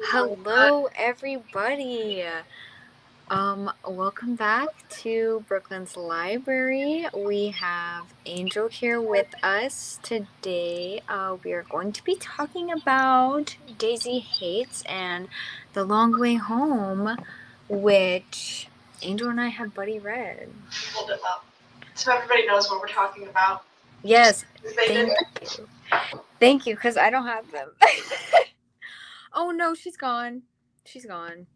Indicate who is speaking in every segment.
Speaker 1: Hello, everybody. Welcome back to Brooklyn's Library. We have Angel here with us today. We are going to be talking about Daisy Haites and The Long Way Home, which Angel and I have buddy read.
Speaker 2: Hold it up so everybody knows what we're talking about.
Speaker 1: Yes, thank you. Thank you, because I don't have them. Oh no, she's gone. She's gone.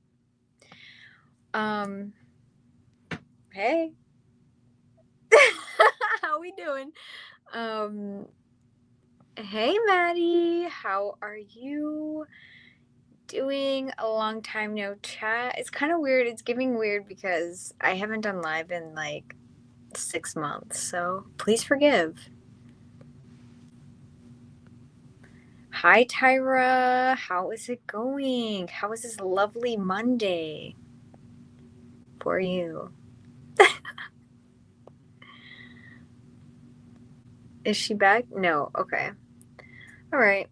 Speaker 1: Hey. How we doing? Hey Maddie, how are you doing? A long time no chat. It's kind of weird. It's giving weird because I haven't done live in like 6 months, so please forgive. Hi Tyra, how is it going? How is this lovely Monday for you? Is she back? No, okay. All right.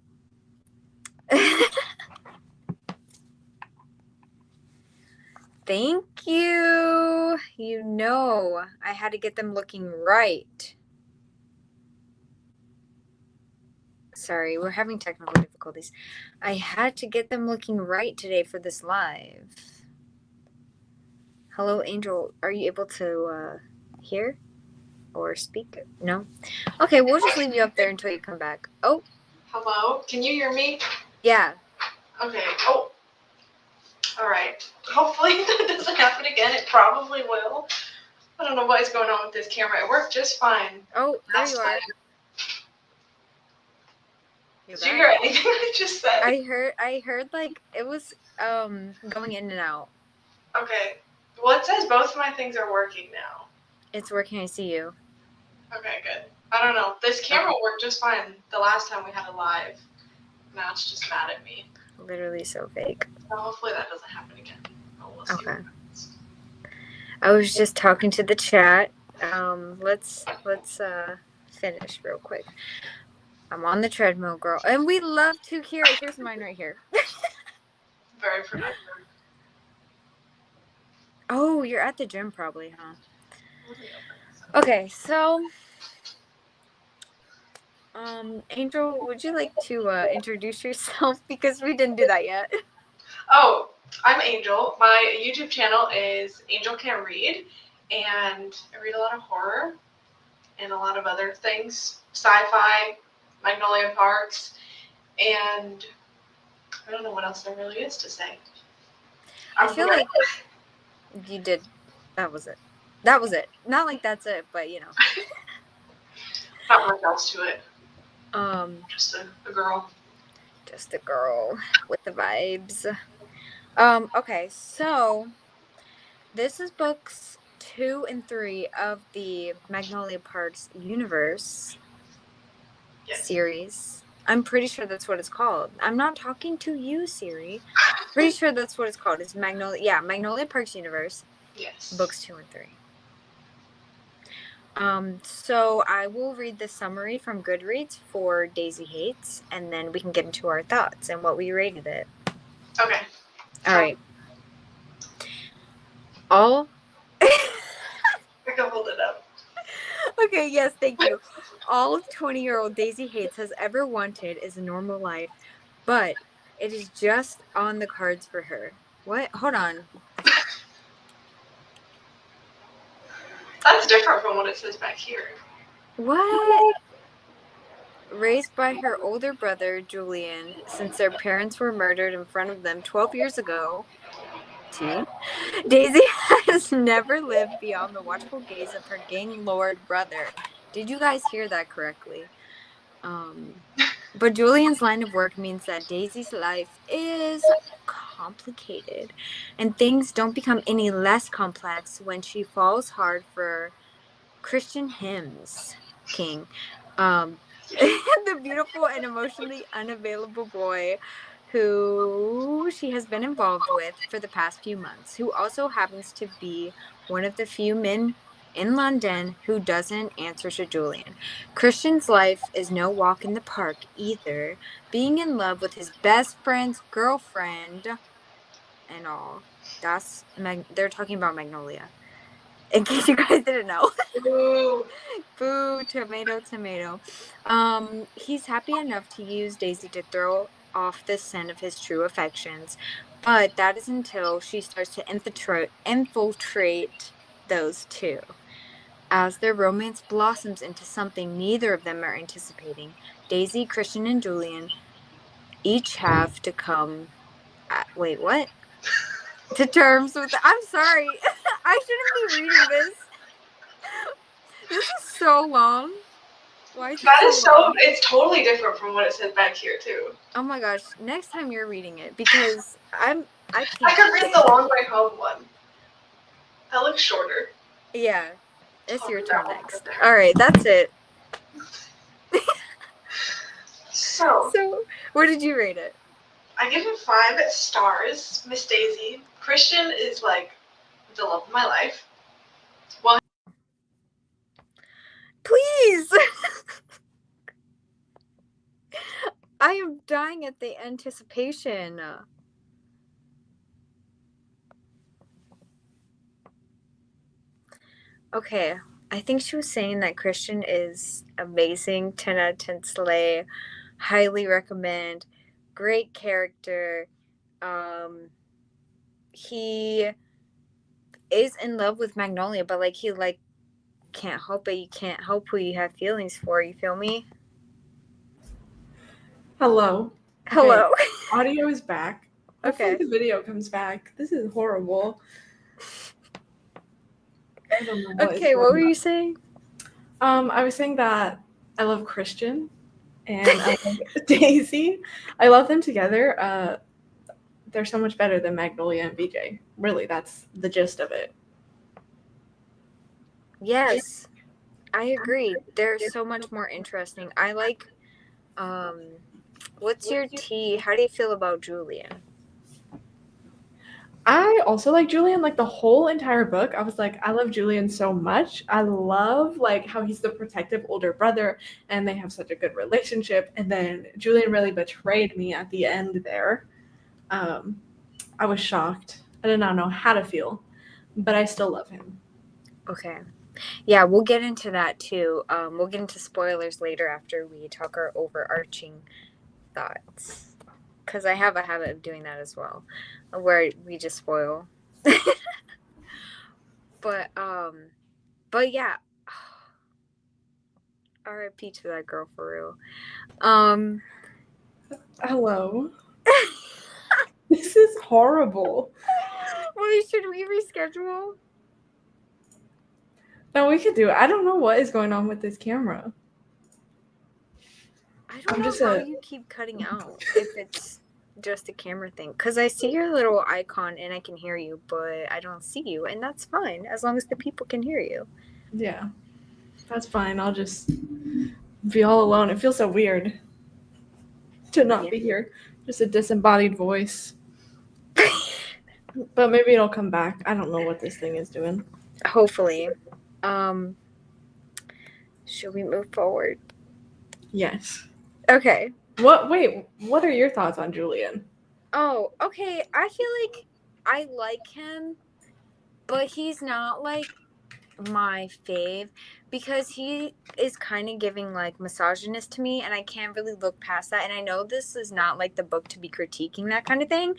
Speaker 1: Thank you. You know, I had to get them looking right. Sorry, we're having technical difficulties. I had to get them looking right today for this live. Hello, Angel. Are you able to hear or speak? No? Okay, we'll just leave you up there until you come back. Oh.
Speaker 2: Hello? Can you hear me?
Speaker 1: Yeah.
Speaker 2: Okay. Oh. All right. Hopefully that doesn't happen again. It probably will. I don't know what is going on with this camera. It worked just fine.
Speaker 1: Oh, there you are.
Speaker 2: Did you hear anything I just said?
Speaker 1: I heard like it was going in and out.
Speaker 2: Okay. Well, it says both of my things are working now.
Speaker 1: It's working. I see you.
Speaker 2: Okay, good. I don't know. This camera worked just fine the last time we had a live. Now it's just mad at me.
Speaker 1: Literally so fake.
Speaker 2: So hopefully that doesn't happen again. We'll see.
Speaker 1: Okay. I was just talking to the chat. Let's finish real quick. I'm on the treadmill, girl, and we love to hear it. Here's mine right here.
Speaker 2: Very productive.
Speaker 1: Oh, you're at the gym probably, huh? Okay, so Angel, would you like to introduce yourself, because we didn't do that yet?
Speaker 2: Oh, I'm Angel. My YouTube channel is Angel Can Read, and I read a lot of horror and a lot of other things, sci-fi, Magnolia Parks, and I don't know what else there really is to say.
Speaker 1: I feel like you did. That was it. That was it. Not like that's it, but you know.
Speaker 2: Not much else to it. Just a girl.
Speaker 1: Just a girl with the vibes. Okay, so this is books 2 and 3 of the Magnolia Parks universe series. I'm pretty sure that's what it's called. I'm not talking to you, Siri. Pretty sure that's what it's called. It's Magnolia Parks universe.
Speaker 2: Yes.
Speaker 1: Books 2 and 3. So I will read the summary from Goodreads for Daisy Haites, and then we can get into our thoughts and what we rated it.
Speaker 2: Okay.
Speaker 1: All right. I
Speaker 2: can hold it up.
Speaker 1: Okay, yes, thank you. All 20-year-old Daisy Haites has ever wanted is a normal life, but it is just on the cards for her. What? Hold on.
Speaker 2: That's different from what it says back here.
Speaker 1: What? Raised by her older brother, Julian, since their parents were murdered in front of them 12 years ago, Daisy has never lived beyond the watchful gaze of her gang lord brother. Did you guys hear that correctly? But Julian's line of work means that Daisy's life is complicated, and things don't become any less complex when she falls hard for Christian hymns king, the beautiful and emotionally unavailable boy who she has been involved with for the past few months, who also happens to be one of the few men in London who doesn't answer to Julian. Christian's life is no walk in the park either, being in love with his best friend's girlfriend and all. They're talking about Magnolia. In case you guys didn't know.
Speaker 2: Ooh.
Speaker 1: Boo, tomato, tomato. He's happy enough to use Daisy to throw off the scent of his true affections, but that is until she starts to infiltrate those two. As their romance blossoms into something neither of them are anticipating, Daisy, Christian, and Julian each have to come. Wait, what? To terms with. I'm sorry. I shouldn't be reading this. This is so long. Why is it
Speaker 2: That
Speaker 1: so
Speaker 2: is so.
Speaker 1: long?
Speaker 2: It's totally different from what it said back here too.
Speaker 1: Oh my gosh! Next time you're reading it because I
Speaker 2: I
Speaker 1: can't.
Speaker 2: could read the Long Way Home one. That looks shorter.
Speaker 1: Yeah, it's
Speaker 2: I'll
Speaker 1: your
Speaker 2: do that
Speaker 1: turn
Speaker 2: one
Speaker 1: next.
Speaker 2: there.
Speaker 1: All right, that's it.
Speaker 2: So
Speaker 1: So, what did you rate it?
Speaker 2: I give it 5 stars. Miss Daisy. Christian is like the love of my life. Well,
Speaker 1: Please. I am dying at the anticipation. Okay, I think she was saying that Christian is amazing. 10 out of 10 slay. Highly recommend. Great character. He is in love with Magnolia, but like he like can't help it. You can't help who you have feelings for. You feel me?
Speaker 3: Hello.
Speaker 1: Hello.
Speaker 3: Okay, audio is back. Hopefully
Speaker 1: Okay.
Speaker 3: the video comes back. This is horrible. I don't know what
Speaker 1: Okay, what were you saying?
Speaker 3: I was saying that I love Christian and I love Daisy. I love them together. They're so much better than Magnolia and BJ. Really, that's the gist of it.
Speaker 1: Yes, I agree. They're so much more interesting. I like. What's your tea? How do you feel about Julian?
Speaker 3: I also like Julian, like the whole entire book. I was like, I love Julian so much. I love like how he's the protective older brother and they have such a good relationship. And then Julian really betrayed me at the end there. I was shocked. I did not know how to feel, but I still love him.
Speaker 1: Okay. Yeah, we'll get into that too. We'll get into spoilers later after we talk our overarching thoughts. Because I have a habit of doing that as well, where we just spoil. But yeah. R.I.P. to that girl for real.
Speaker 3: Hello. This is horrible.
Speaker 1: Wait, should we reschedule?
Speaker 3: No, we could do it. I don't know what is going on with this camera.
Speaker 1: I don't know how you keep cutting out if it's just a camera thing. Because I see your little icon and I can hear you, but I don't see you. And that's fine, as long as the people can hear you.
Speaker 3: Yeah, that's fine. I'll just be all alone. It feels so weird to not be here. Just a disembodied voice. But maybe it'll come back. I don't know what this thing is doing.
Speaker 1: Hopefully. Should we move forward?
Speaker 3: Yes.
Speaker 1: Okay.
Speaker 3: Wait, what are your thoughts on Julian?
Speaker 1: Oh, okay. I feel like I like him, but he's not like my fave because he is kind of giving like misogynist to me and I can't really look past that. And I know this is not like the book to be critiquing that kind of thing,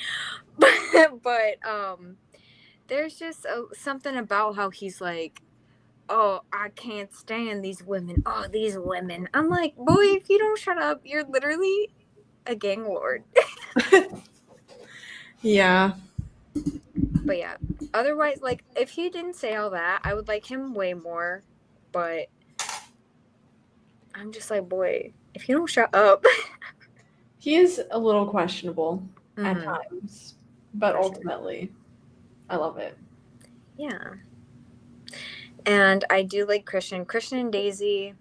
Speaker 1: but there's just something about how he's like, oh, I can't stand these women. Oh, these women. I'm like, boy, if you don't shut up, you're literally a gang lord.
Speaker 3: Yeah.
Speaker 1: But yeah, otherwise, like, if he didn't say all that, I would like him way more. But I'm just like, boy, if you don't shut up.
Speaker 3: He is a little questionable at
Speaker 1: Mhm.
Speaker 3: times, but
Speaker 1: For sure.
Speaker 3: ultimately, I love it.
Speaker 1: Yeah. And I do like Christian. Christian and Daisy,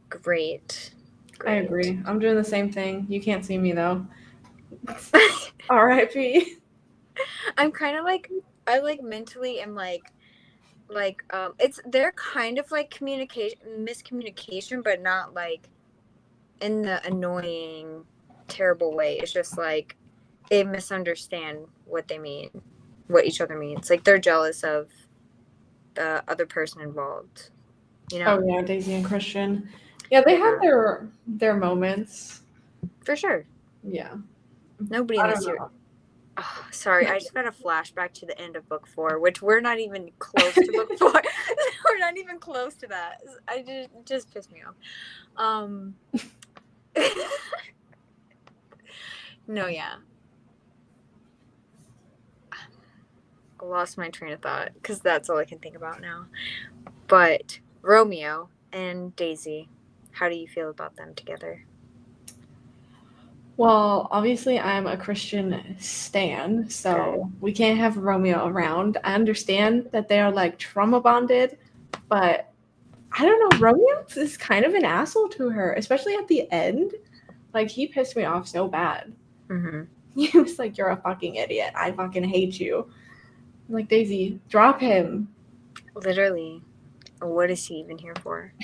Speaker 1: great.
Speaker 3: I agree. I'm doing the same thing. You can't see me though. R.I.P.
Speaker 1: I'm kind of like, I like mentally am like, like they're kind of like miscommunication, but not like in the annoying, terrible way. It's just like they misunderstand what they mean, what each other means. Like they're jealous of the other person involved. You know?
Speaker 3: Oh yeah, Daisy and Christian. Yeah, they have their moments.
Speaker 1: For sure.
Speaker 3: Yeah.
Speaker 1: Nobody in
Speaker 3: I
Speaker 1: this
Speaker 3: don't
Speaker 1: series.
Speaker 3: know.
Speaker 1: Oh, sorry, I just got a flashback to the end of book 4, which we're not even close to book 4. We're not even close to that. It just pissed me off. No, yeah. I lost my train of thought because that's all I can think about now. But Romeo and Daisy, how do you feel about them together?
Speaker 3: Well, obviously I'm a Christian stan, so we can't have Romeo around. I understand that they are like trauma bonded, but I don't know, Romeo is kind of an asshole to her, especially at the end. Like he pissed me off so bad.
Speaker 1: Mm-hmm.
Speaker 3: He was like, "You're a fucking idiot. I fucking hate you." I'm like, Daisy, drop him.
Speaker 1: Literally, what is he even here for?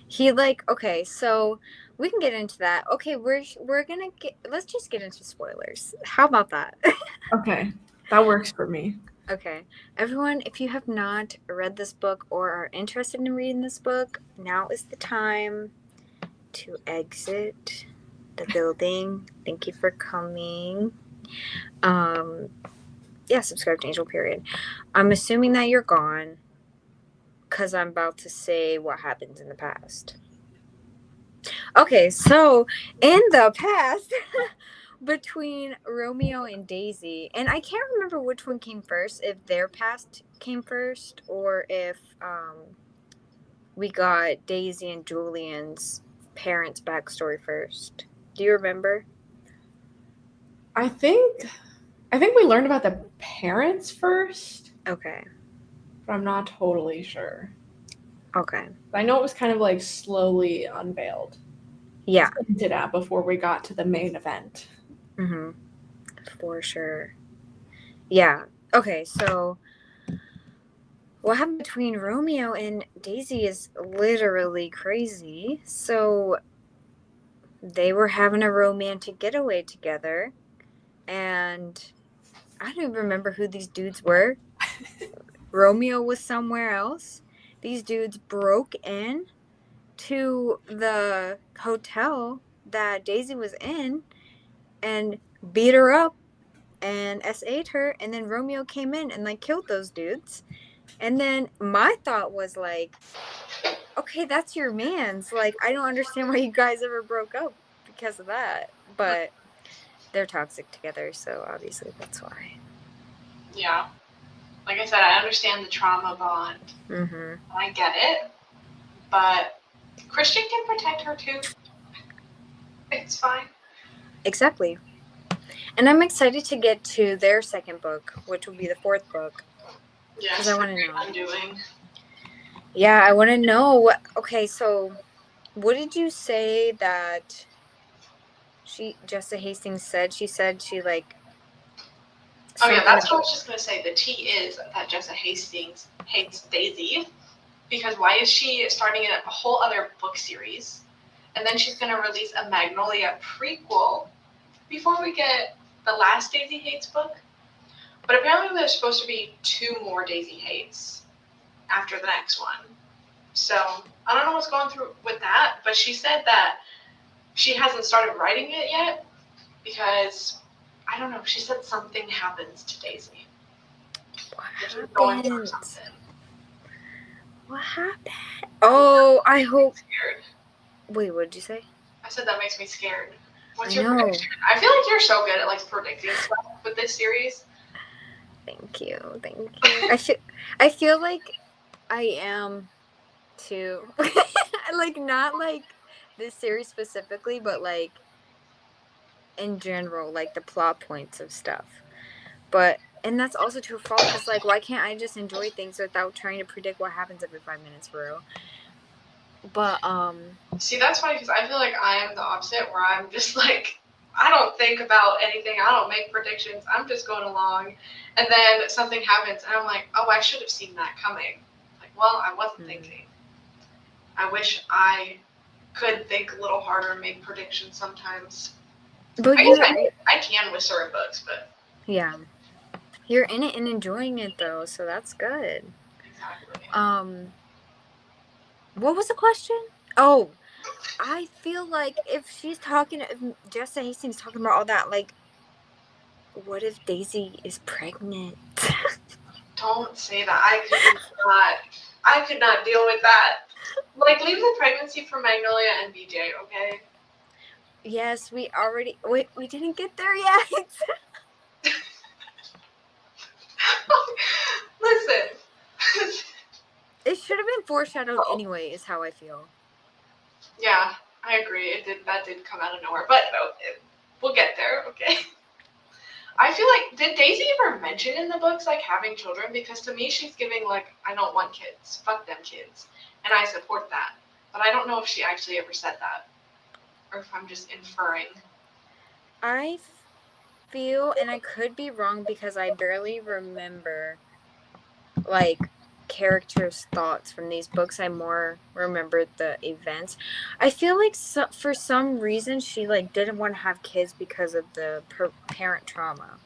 Speaker 1: He like, okay, so we can get into that. Okay, let's just get into spoilers. How about that?
Speaker 3: Okay, that works for me.
Speaker 1: Okay, everyone, if you have not read this book or are interested in reading this book, now is the time to exit the building. Thank you for coming. Yeah, subscribe to Angel period. I'm assuming that you're gone because I'm about to say what happens in the past. Okay, so in the past, between Romeo and Daisy, and I can't remember which one came first, if their past came first or if we got Daisy and Julian's parents' backstory first. Do you remember?
Speaker 3: I think we learned about the parents first,
Speaker 1: Okay.
Speaker 3: but I'm not totally sure.
Speaker 1: Okay.
Speaker 3: I know it was kind of like slowly unveiled.
Speaker 1: Yeah.
Speaker 3: Hinted at before we got to the main event.
Speaker 1: Mm-hmm. For sure. Yeah. Okay, so what happened between Romeo and Daisy is literally crazy. So they were having a romantic getaway together, and I don't even remember who these dudes were. Romeo was somewhere else. These dudes broke in to the hotel that Daisy was in and beat her up and SA'd her, and then Romeo came in and like killed those dudes. And then my thought was like, okay, that's your man's. Like, I don't understand why you guys ever broke up because of that. But they're toxic together, so obviously that's why.
Speaker 2: Yeah. Like I said, I understand the trauma bond.
Speaker 1: Mm-hmm.
Speaker 2: I get it. But Christian can protect her too. It's fine.
Speaker 1: Exactly. And I'm excited to get to their second book, which will be the 4th book.
Speaker 2: Yes,
Speaker 1: I want to know.
Speaker 2: Undoing.
Speaker 1: Yeah, I want to know. Okay, so what did you say that Jessa Hastings said? She said she like.
Speaker 2: Oh yeah, that's what I was just gonna say. The tea is that Jessa Hastings hates Daisy because why is she starting a whole other book series, and then she's gonna release a Magnolia prequel before we get the last Daisy Hates book. But apparently there's supposed to be 2 more Daisy Hates after the next one. So I don't know what's going through with that, but she said that she hasn't started writing it yet because I don't know. She said something happens to Daisy.
Speaker 1: What
Speaker 2: Going through something.
Speaker 1: What happened? Oh, I hope.
Speaker 2: Scared.
Speaker 1: Wait, what did you say?
Speaker 2: I said that makes me scared. What's
Speaker 1: I
Speaker 2: your
Speaker 1: know.
Speaker 2: prediction? I feel like you're so good at like predicting stuff with this series.
Speaker 1: Thank you. I feel like I am too. Like not like this series specifically, but like in general, like the plot points of stuff. And that's also to a fault because like why can't I just enjoy things without trying to predict what happens every 5 minutes for real? But
Speaker 2: See, that's funny because I feel like I am the opposite, where I'm just like I don't think about anything. I don't make predictions. I'm just going along. And then something happens, and I'm like, oh, I should have seen that coming. Like, well, I wasn't thinking. I wish I could think a little harder and make predictions sometimes.
Speaker 1: But
Speaker 2: I guess I can with certain books, but
Speaker 1: yeah, you're in it and enjoying it though, so that's good.
Speaker 2: exactly.
Speaker 1: What was the question? Oh, I feel like if Jessica Hastings talking about all that, like, what if Daisy is pregnant?
Speaker 2: Don't say that. I could not deal with that. Like, leave the pregnancy for Magnolia and BJ, okay?
Speaker 1: Yes, we didn't get there yet.
Speaker 2: Listen.
Speaker 1: It should have been foreshadowed anyway, is how I feel.
Speaker 2: Yeah, I agree. That did come out of nowhere, but no, we'll get there, okay? I feel like, did Daisy ever mention in the books, like, having children? Because to me, she's giving, like, I don't want kids. Fuck them kids. And I support that. But I don't know if she actually ever said that. Or if I'm just inferring.
Speaker 1: I feel, and I could be wrong because I barely remember, like, characters' thoughts from these books. I more remember the events. I feel like for some reason she, like, didn't want to have kids because of the parent trauma.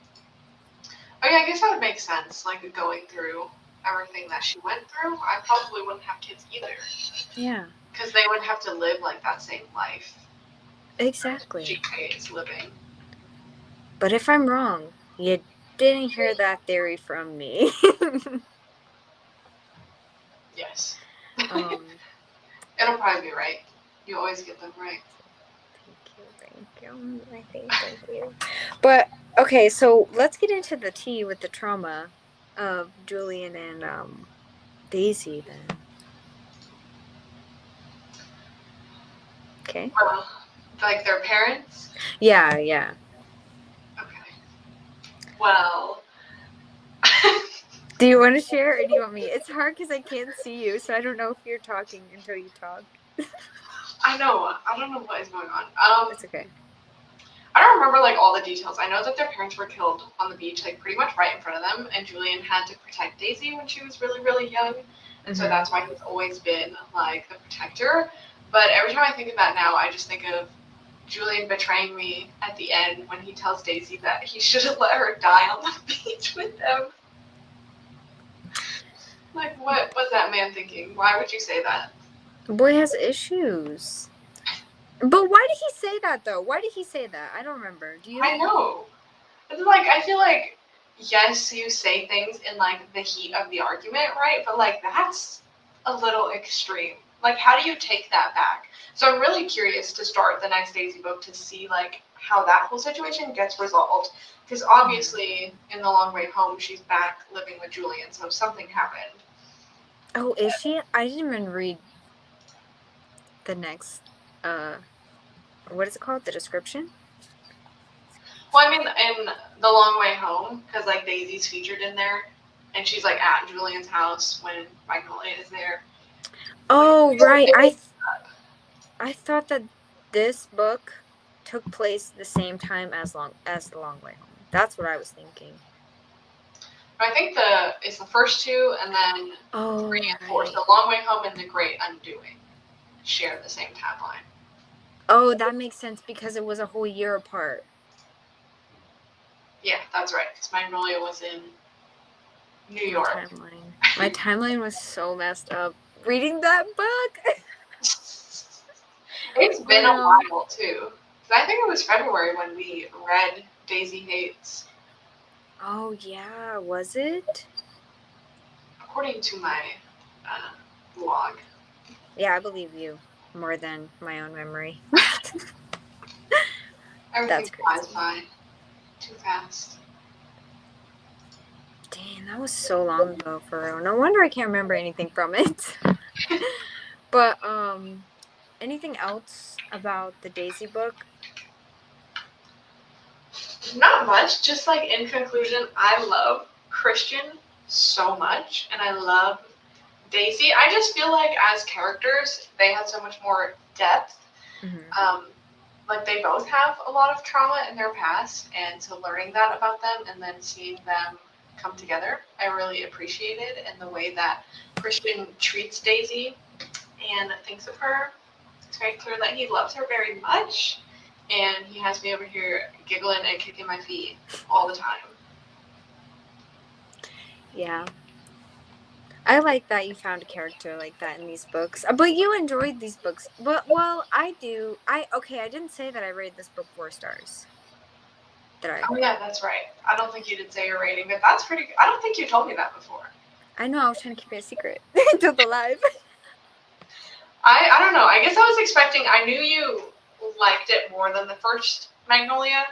Speaker 2: Oh yeah, I guess that would make sense. Like, going through everything that she went through, I probably wouldn't have kids either.
Speaker 1: Yeah.
Speaker 2: Because they wouldn't have to live, like, that same life.
Speaker 1: Exactly.
Speaker 2: She is living.
Speaker 1: But if I'm wrong, you didn't hear that theory from me.
Speaker 2: Yes.
Speaker 1: um,
Speaker 2: It'll probably be right. You always get them right.
Speaker 1: Thank you. Thank you. But okay, so let's get into the tea with the trauma of Julian and Daisy then. Okay.
Speaker 2: Like their parents?
Speaker 1: Yeah.
Speaker 2: Okay. Well.
Speaker 1: Do you want to share or do you want me? It's hard because I can't see you, so I don't know if you're talking until you talk.
Speaker 2: I know. I don't know what is going on.
Speaker 1: It's okay.
Speaker 2: I don't remember like all the details. I know that their parents were killed on the beach, like pretty much right in front of them, and Julian had to protect Daisy when she was really, really young. And so that's why he's always been like the protector. But every time I think of that now, I just think of Julian betraying me at the end when he tells Daisy that he should have let her die on the beach with them. Like, what was that man thinking? Why would you say that?
Speaker 1: The boy has issues. But why did he say that, though? Why did he say that? I don't remember. Do you?
Speaker 2: I know. It's like, I feel like, yes, you say things in, like, the heat of the argument, right? But, like, that's a little extreme. Like, how do you take that back? So I'm really curious to start the next Daisy book to see, like, how that whole situation gets resolved. Because obviously, in The Long Way Home, she's back living with Julian, so something happened.
Speaker 1: Oh, is she? I didn't even read the next, what is it called? The description?
Speaker 2: Well, I mean, in The Long Way Home, because, like, Daisy's featured in there, and she's, like, at Julian's house when Magnolia is there.
Speaker 1: Oh, right. I thought that this book took place the same time as The Long Way Home. That's what I was thinking.
Speaker 2: I think it's the first two, and then 3 and 4. So Long Way Home and The Great Undoing share the same timeline.
Speaker 1: Oh, that makes sense because it was a whole year apart.
Speaker 2: Yeah, that's right. Because Magnolia was in New York.
Speaker 1: My timeline was so messed up reading that book.
Speaker 2: It's been a while too. Because I think it was February when we read Daisy Haites.
Speaker 1: Oh yeah, was it?
Speaker 2: According to my blog.
Speaker 1: Yeah, I believe you more than my own memory.
Speaker 2: Everything flies by too fast.
Speaker 1: Dang, that was so long ago for real. No wonder I can't remember anything from it. But anything else about the Daisy book?
Speaker 2: Not much. Just like in conclusion, I love Christian so much, and I love Daisy. I just feel like as characters, they had so much more depth.
Speaker 1: Mm-hmm.
Speaker 2: like they both have a lot of trauma in their past, and so learning that about them and then seeing them come together, I really appreciated, and the way that Christian treats Daisy and thinks of her. It's very clear that he loves her very much, and he has me over here giggling and kicking my feet all the time.
Speaker 1: Yeah. I like that you found a character like that in these books. But you enjoyed these books. But well, I do. I didn't say that I rated this book 4 stars. Did I?
Speaker 2: Oh yeah, that's right. I don't think you did say your rating, but that's pretty good. I don't think you told me that before.
Speaker 1: I know, I was trying to keep it a secret until the live.
Speaker 2: I don't know. I guess I was expecting. I knew you liked it more than the first Magnolia,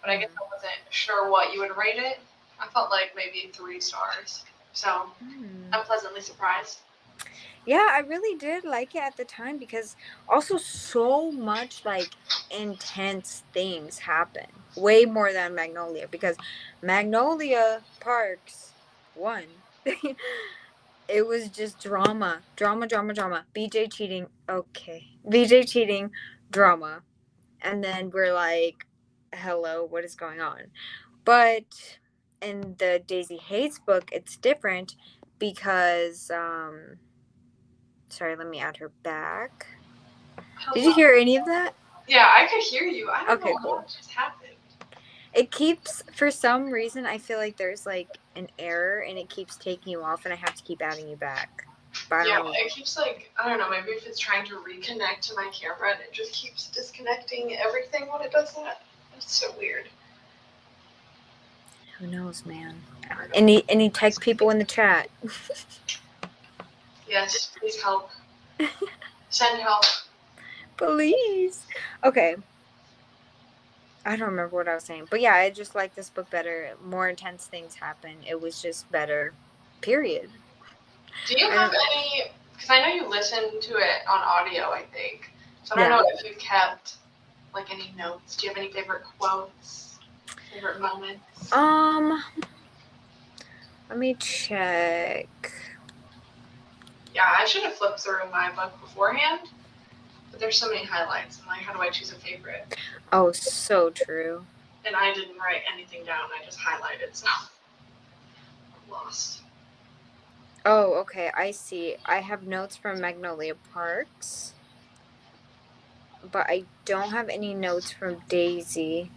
Speaker 2: but I guess I wasn't sure what you would rate it. I felt like maybe 3 stars. So I'm pleasantly surprised.
Speaker 1: Yeah, I really did like it at the time because also so much like intense things happen. Way more than Magnolia because Magnolia Parks won. It was just drama. Drama, drama, drama. BJ cheating. Okay. BJ cheating, drama. And then we're like, hello, what is going on? But in the Daisy Haites book, it's different because sorry, let me add her back. Did you hear any of that?
Speaker 2: Yeah, I could hear you. I don't know what just happened.
Speaker 1: It keeps, for some reason, I feel like there's like an error and it keeps taking you off and I have to keep adding you back. But
Speaker 2: Yeah, it keeps like, I don't know, maybe if it's trying to reconnect to my camera and it just keeps disconnecting everything when it does that. It's so weird.
Speaker 1: Who knows, man? Any tech people in the chat?
Speaker 2: Yes, please help. Send help.
Speaker 1: Please. Okay. I don't remember what I was saying. But yeah, I just like this book better. More intense things happen. It was just better. Period.
Speaker 2: Do you have any, because I know you listen to it on audio, I think. So I don't know if you kept like any notes. Do you have any favorite quotes? Favorite moments?
Speaker 1: Let me check.
Speaker 2: Yeah, I should have flipped through my book beforehand. But there's so many highlights. I'm like, how do I choose a favorite?
Speaker 1: Oh, so true.
Speaker 2: And I didn't write anything down. I just highlighted, so I'm lost.
Speaker 1: Oh, okay. I see. I have notes from Magnolia Parks. But I don't have any notes from Daisy.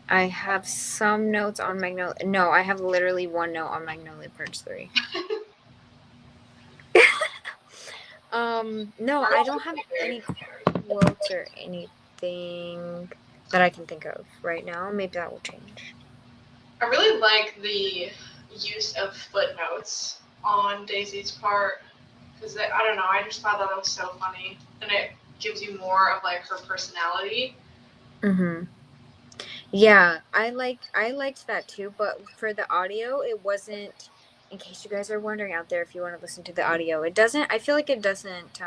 Speaker 1: I have some notes on Magnolia. No, I have literally one note on Magnolia Parks 3. No, I don't have any quotes or anything that I can think of right now. Maybe that will change.
Speaker 2: I really like the use of footnotes on Daisy's part because I don't know, I just thought that was so funny, and it gives you more of like her personality.
Speaker 1: Yeah, I liked that too, but for the audio, it wasn't. In case you guys are wondering out there, if you want to listen to the audio, it doesn't. I feel like it doesn't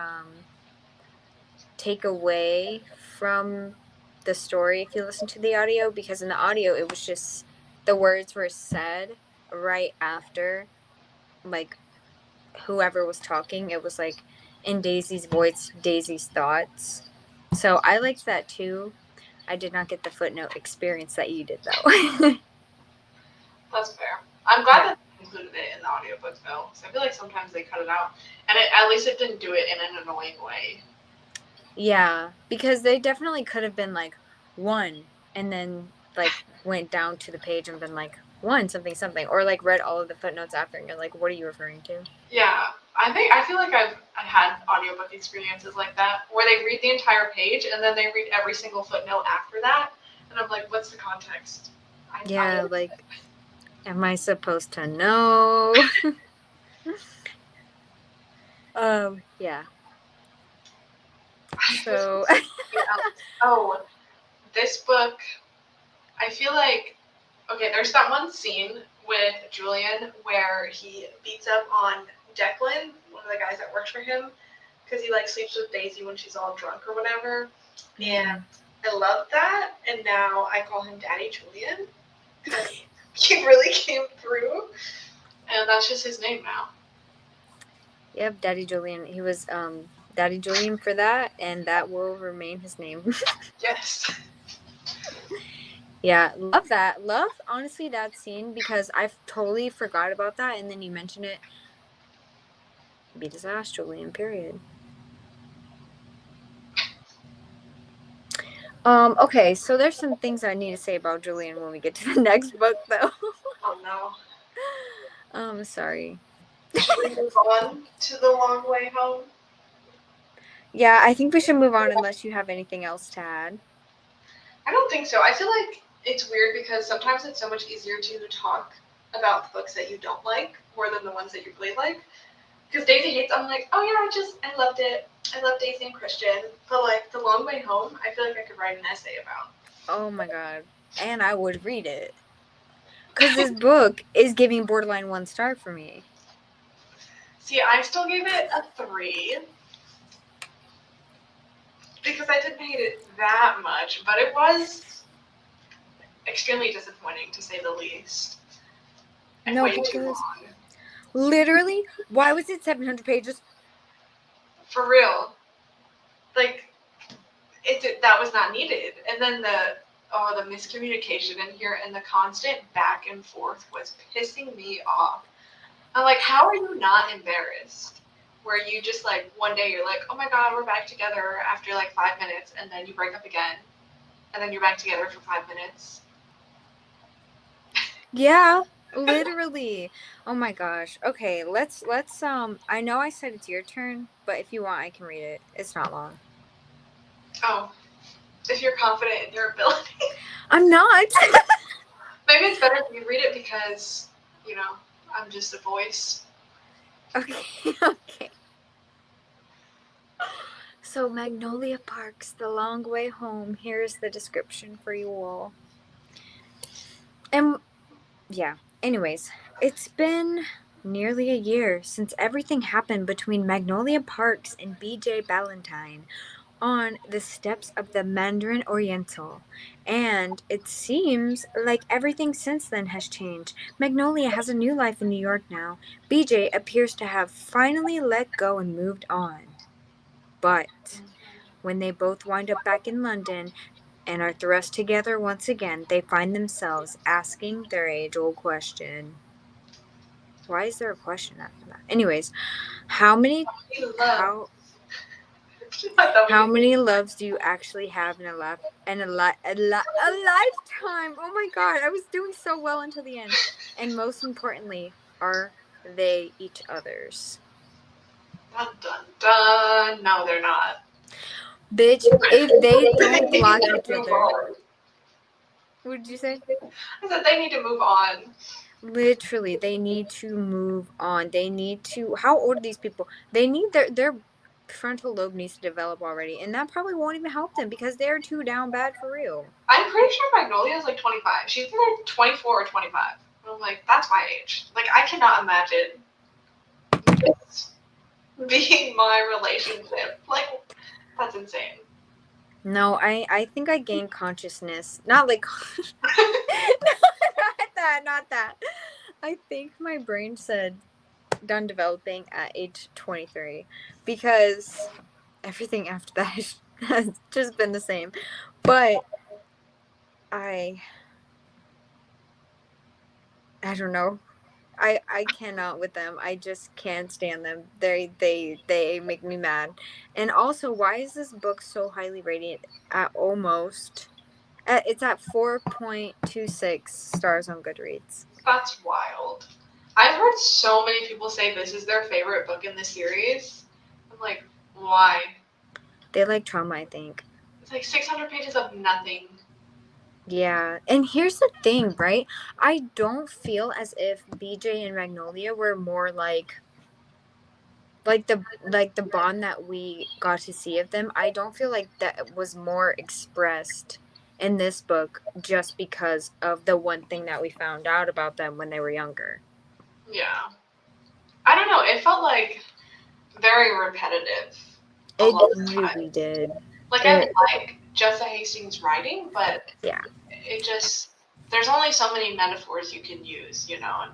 Speaker 1: take away from the story if you listen to the audio, because in the audio, it was just the words were said right after, like whoever was talking. It was like in Daisy's voice, Daisy's thoughts. So I liked that too. I did not get the footnote experience that you did though.
Speaker 2: That's fair. I'm glad that they included it in the audiobook though, because I feel like sometimes they cut it out, and at least it didn't do it in an annoying way.
Speaker 1: Yeah, because they definitely could have been like one and then like went down to the page and been like one something something, or like read all of the footnotes after and you're like, what are you referring to?
Speaker 2: Yeah, I feel like I had audiobook experiences like that where they read the entire page and then they read every single footnote after that, and I'm like, what's the context?
Speaker 1: Yeah, like, am I supposed to know? Yeah. So
Speaker 2: oh, this book, I feel like, okay, there's that one scene with Julian where he beats up on Declan, one of the guys that works for him, because he like sleeps with Daisy when she's all drunk or whatever. And I love that, and now I call him Daddy Julian because he really came through, and that's just his name now.
Speaker 1: Yep, Daddy Julian. He was Daddy Julian for that, and that will remain his name.
Speaker 2: Yes.
Speaker 1: Yeah, love that. Love, honestly, that scene because I've totally forgot about that, and then you mention it. Beat his ass, Julian, period. Okay, so there's some things I need to say about Julian when we get to the next book, though.
Speaker 2: Oh no.
Speaker 1: Sorry.
Speaker 2: Should we move on to The Long Way Home?
Speaker 1: Yeah, I think we should move on unless you have anything else to add.
Speaker 2: I don't think so. I feel like it's weird because sometimes it's so much easier to talk about the books that you don't like more than the ones that you really like. Because Daisy Hates, I'm like, oh yeah, I loved it. I love Daisy and Christian. But like The Long Way Home, I feel like I could write an essay about.
Speaker 1: Oh my god. And I would read it. Because this book is giving borderline 1 star for me.
Speaker 2: See, I still gave it a 3. Because I didn't hate it that much, but it was extremely disappointing to say the least. And
Speaker 1: No,
Speaker 2: way too
Speaker 1: because
Speaker 2: long.
Speaker 1: literally, why was it 700 pages?
Speaker 2: For real. Like, that was not needed. And then the miscommunication in here and the constant back and forth was pissing me off. I'm like, how are you not embarrassed? Where you just like one day you're like, oh my god, we're back together after like 5 minutes, and then you break up again, and then you're back together for 5 minutes.
Speaker 1: Yeah, literally. Oh my gosh. Okay, let's I know I said it's your turn, but if you want I can read it. It's not long.
Speaker 2: Oh, if you're confident in your ability.
Speaker 1: I'm not.
Speaker 2: Maybe it's better if you read it because, you know, I'm just a voice.
Speaker 1: Okay, okay. So, Magnolia Parks, The Long Way Home. Here's the description for you all. And yeah, anyways, it's been nearly a year since everything happened between Magnolia Parks and BJ Ballantyne on the steps of the Mandarin Oriental. And it seems like everything since then has changed. Magnolia has a new life in New York now. BJ appears to have finally let go and moved on. But when they both wind up back in London and are thrust together once again, they find themselves asking their age-old question. Why is there a question after that? Anyways, how many loves do you actually have in a lifetime? Oh my god, I was doing so well until the end. And most importantly, are they each other's?
Speaker 2: Dun dun dun. No, they're not.
Speaker 1: Bitch, if they don't block each other. What did you say?
Speaker 2: I said they need to move on.
Speaker 1: Literally, they need to move on. They need to. How old are these people? They need their frontal lobe needs to develop already, and that probably won't even help them because they're too down bad for real.
Speaker 2: I'm pretty sure Magnolia is like 25. She's like 24 or 25. And I'm like, that's my age. Like, I cannot imagine this being my relationship. Like, that's insane.
Speaker 1: No, I think I gained consciousness. Not like not that. I think my brain said done developing at age 23 because everything after that has just been the same. But I don't know. I cannot with them. I just can't stand them. They make me mad. And also, why is this book so highly rated at almost it's at 4.26 stars on Goodreads.
Speaker 2: That's wild. I've heard so many people say this is their favorite book in the series. I'm like, why?
Speaker 1: They like trauma, I think.
Speaker 2: It's like 600 pages of nothing.
Speaker 1: Yeah, and here's the thing, right? I don't feel as if BJ and Magnolia were more like the bond that we got to see of them. I don't feel like that was more expressed in this book just because of the one thing that we found out about them when they were younger.
Speaker 2: Yeah. I don't know. It felt like very repetitive.
Speaker 1: It really did.
Speaker 2: Like, I like Jessa Hastings' writing, but
Speaker 1: yeah,
Speaker 2: it just, there's only so many metaphors you can use, you know, and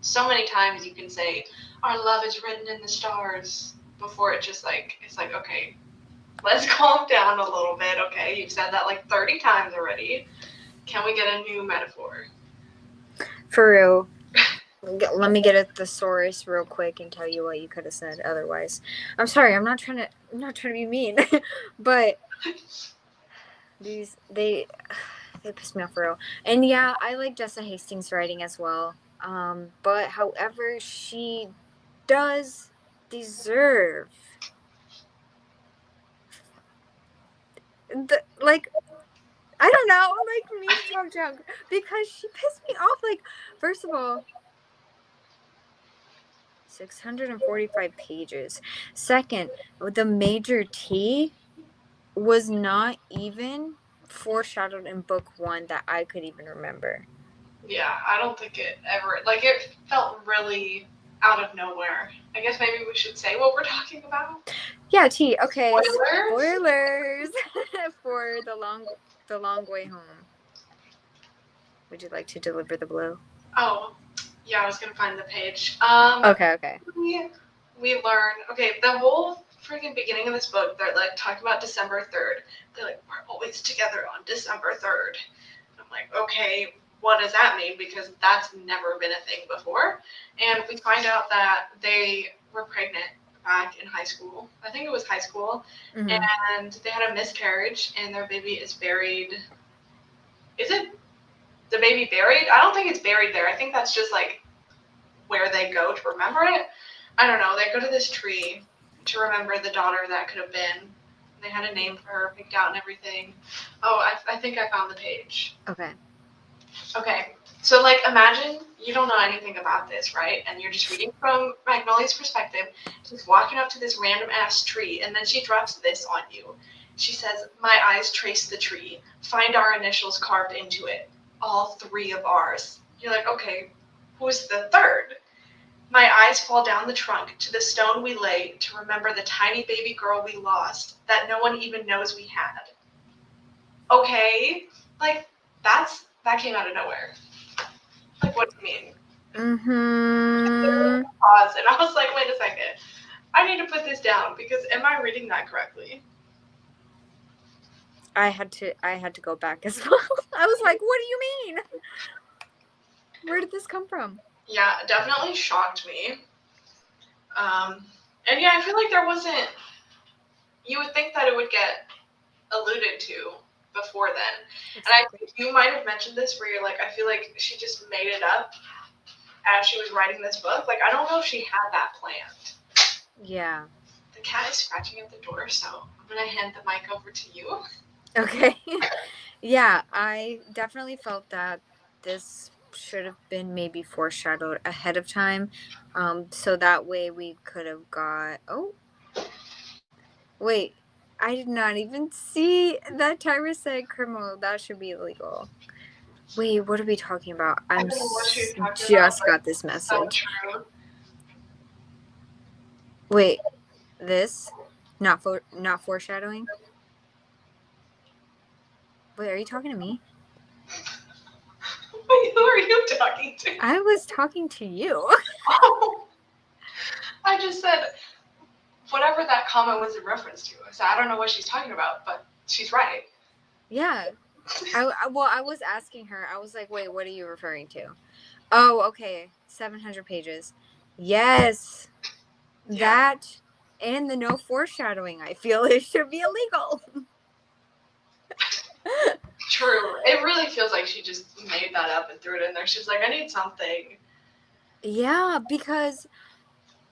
Speaker 2: so many times you can say, our love is written in the stars. before it just like, it's like, okay, let's calm down a little bit, okay? You've said that like 30 times already. Can we get a new metaphor?
Speaker 1: For real. Let me get a thesaurus real quick and tell you what you could have said otherwise. I'm sorry, I'm not trying to be mean. But they piss me off for real. And yeah, I like Jessa Hastings' writing as well. But however, she does deserve like, I don't know, like, me to talk junk because she pissed me off. Like, first of all, 645 pages. Second, the major T was not even foreshadowed in book 1 that I could even remember.
Speaker 2: Yeah, I don't think it ever, like, it felt really out of nowhere. I guess maybe we should say what we're talking about.
Speaker 1: Yeah, T. Okay.
Speaker 2: Spoilers?
Speaker 1: For the long way home. Would you like to deliver the blow?
Speaker 2: Oh, yeah, I was gonna find the page.
Speaker 1: Okay.
Speaker 2: We learn, okay, the whole freaking beginning of this book, they're like talking about December 3rd. They're like, we're always together on December 3rd. I'm like, okay, what does that mean? Because that's never been a thing before. And we find out that they were pregnant back in high school. I think it was high school.
Speaker 1: Mm-hmm.
Speaker 2: And they had a miscarriage and their baby is buried. Is it the baby buried? I don't think it's buried there. I think that's just like where they go to remember it. I don't know. They go to this tree to remember the daughter that could have been. They had a name for her picked out and everything. Oh, I think I found the page.
Speaker 1: Okay.
Speaker 2: Okay. So, like, imagine you don't know anything about this, right? And you're just reading from Magnolia's perspective. She's walking up to this random ass tree, and then she drops this on you. She says, "My eyes trace the tree. Find our initials carved into it. All 3 of ours." You're like, okay, who's the 3rd? "My eyes fall down the trunk to the stone we lay to remember the tiny baby girl we lost that no one even knows we had." Okay, like, that came out of nowhere. Like, what do you mean?
Speaker 1: Mm-hmm.
Speaker 2: Pause, and I was like, wait a second. I need to put this down because am I reading that correctly?
Speaker 1: I had to go back as well. I was like, what do you mean? Where did this come from?
Speaker 2: Yeah, it definitely shocked me. And yeah, I feel like there wasn't, you would think that it would get alluded to before then. Exactly. And I think you might have mentioned this where you're like, I feel like she just made it up as she was writing this book. Like, I don't know if she had that planned.
Speaker 1: Yeah.
Speaker 2: The cat is scratching at the door, so I'm going to hand the mic over to you.
Speaker 1: Okay. Yeah, I definitely felt that this should have been maybe foreshadowed ahead of time. So that way we could have got... Oh. Wait. I did not even see that timer said criminal. That should be illegal. Wait, what are we talking about? I just got this message.
Speaker 2: So
Speaker 1: wait, this? Not foreshadowing? Wait, are you talking to me?
Speaker 2: Wait, who are you talking to?
Speaker 1: I was talking to you.
Speaker 2: Oh, I just said whatever that comment was in reference to. So I don't know what she's talking about, but she's right.
Speaker 1: Yeah. I was asking her. I was like, wait, what are you referring to? Oh, okay. 700 pages. Yes. Yeah. That and the no foreshadowing. I feel it should be illegal.
Speaker 2: True. It really feels like she just made that up and threw it in there. She's like, I need something.
Speaker 1: Yeah, because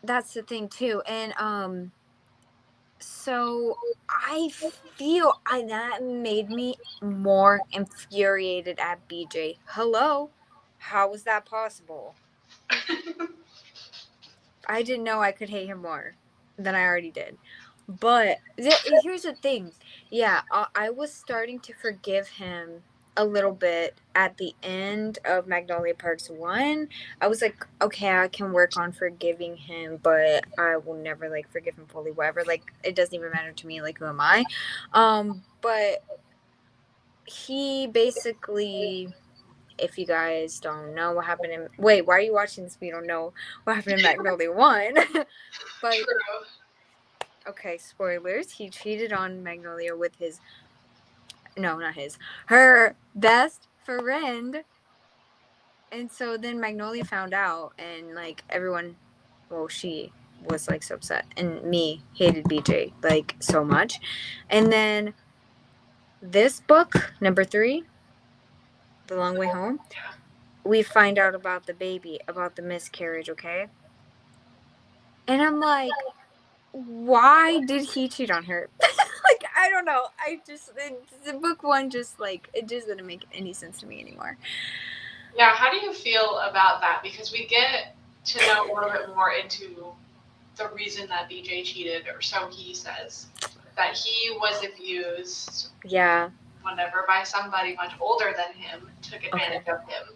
Speaker 1: that's the thing too. And so I feel that made me more infuriated at BJ. Hello? How was that possible? I didn't know I could hate him more than I already did. But here's the thing. Yeah, I was starting to forgive him a little bit at the end of Magnolia Parks 1. I was like, okay, I can work on forgiving him, but I will never, like, forgive him fully, whatever. Like, it doesn't even matter to me, like, who am I? But he basically... If you guys don't know what happened in... Wait, why are you watching this if you don't know what happened in Magnolia 1? But
Speaker 2: True.
Speaker 1: Okay, spoilers. He cheated on Magnolia with her best friend. And so then Magnolia found out, and like everyone, well, she was like so upset, and me hated BJ like so much. And then this book, number 3, The Long Way Home, we find out about the baby, about the miscarriage, okay? And I'm like, why did he cheat on her? Like, I don't know. The book 1 just like, it just didn't make any sense to me anymore.
Speaker 2: Yeah, how do you feel about that? Because we get to know a little bit more into the reason that BJ cheated, or so he says, that he was abused,
Speaker 1: Yeah.
Speaker 2: whatever, by somebody much older than him, took advantage of him.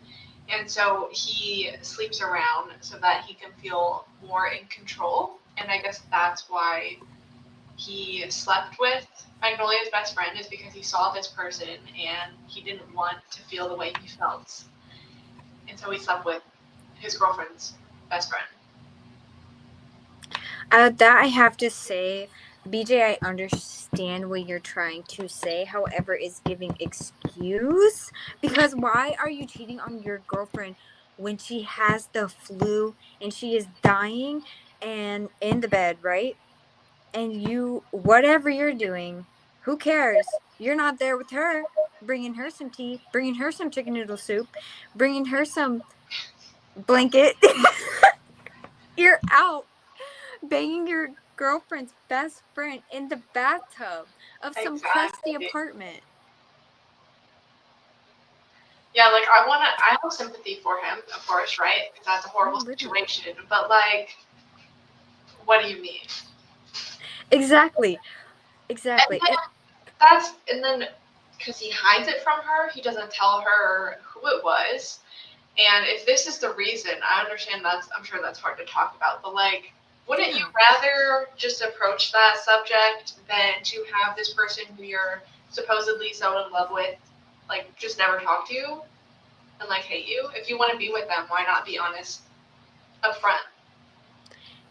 Speaker 2: And so he sleeps around so that he can feel more in control. And I guess that's why he slept with Magnolia's best friend, is because he saw this person and he didn't want to feel the way he felt. And so he slept with his girlfriend's best friend.
Speaker 1: That I have to say, BJ, I understand what you're trying to say. However, is giving excuse, because why are you cheating on your girlfriend when she has the flu and she is dying and in the bed, right? And you, whatever you're doing, who cares? You're not there with her, bringing her some tea, bringing her some chicken noodle soup, bringing her some blanket. You're out banging your girlfriend's best friend in the bathtub of some crusty
Speaker 2: Exactly.
Speaker 1: apartment.
Speaker 2: Yeah, like I have sympathy for him, of course, right? Because that's a horrible situation. But like, what do you mean?
Speaker 1: Exactly.
Speaker 2: And then because he hides it from her, he doesn't tell her who it was. And if this is the reason, I understand I'm sure that's hard to talk about, but like, wouldn't you rather just approach that subject than to have this person who you're supposedly so in love with, like, just never talk to you and like hate you? If you want to be with them, why not be honest up front?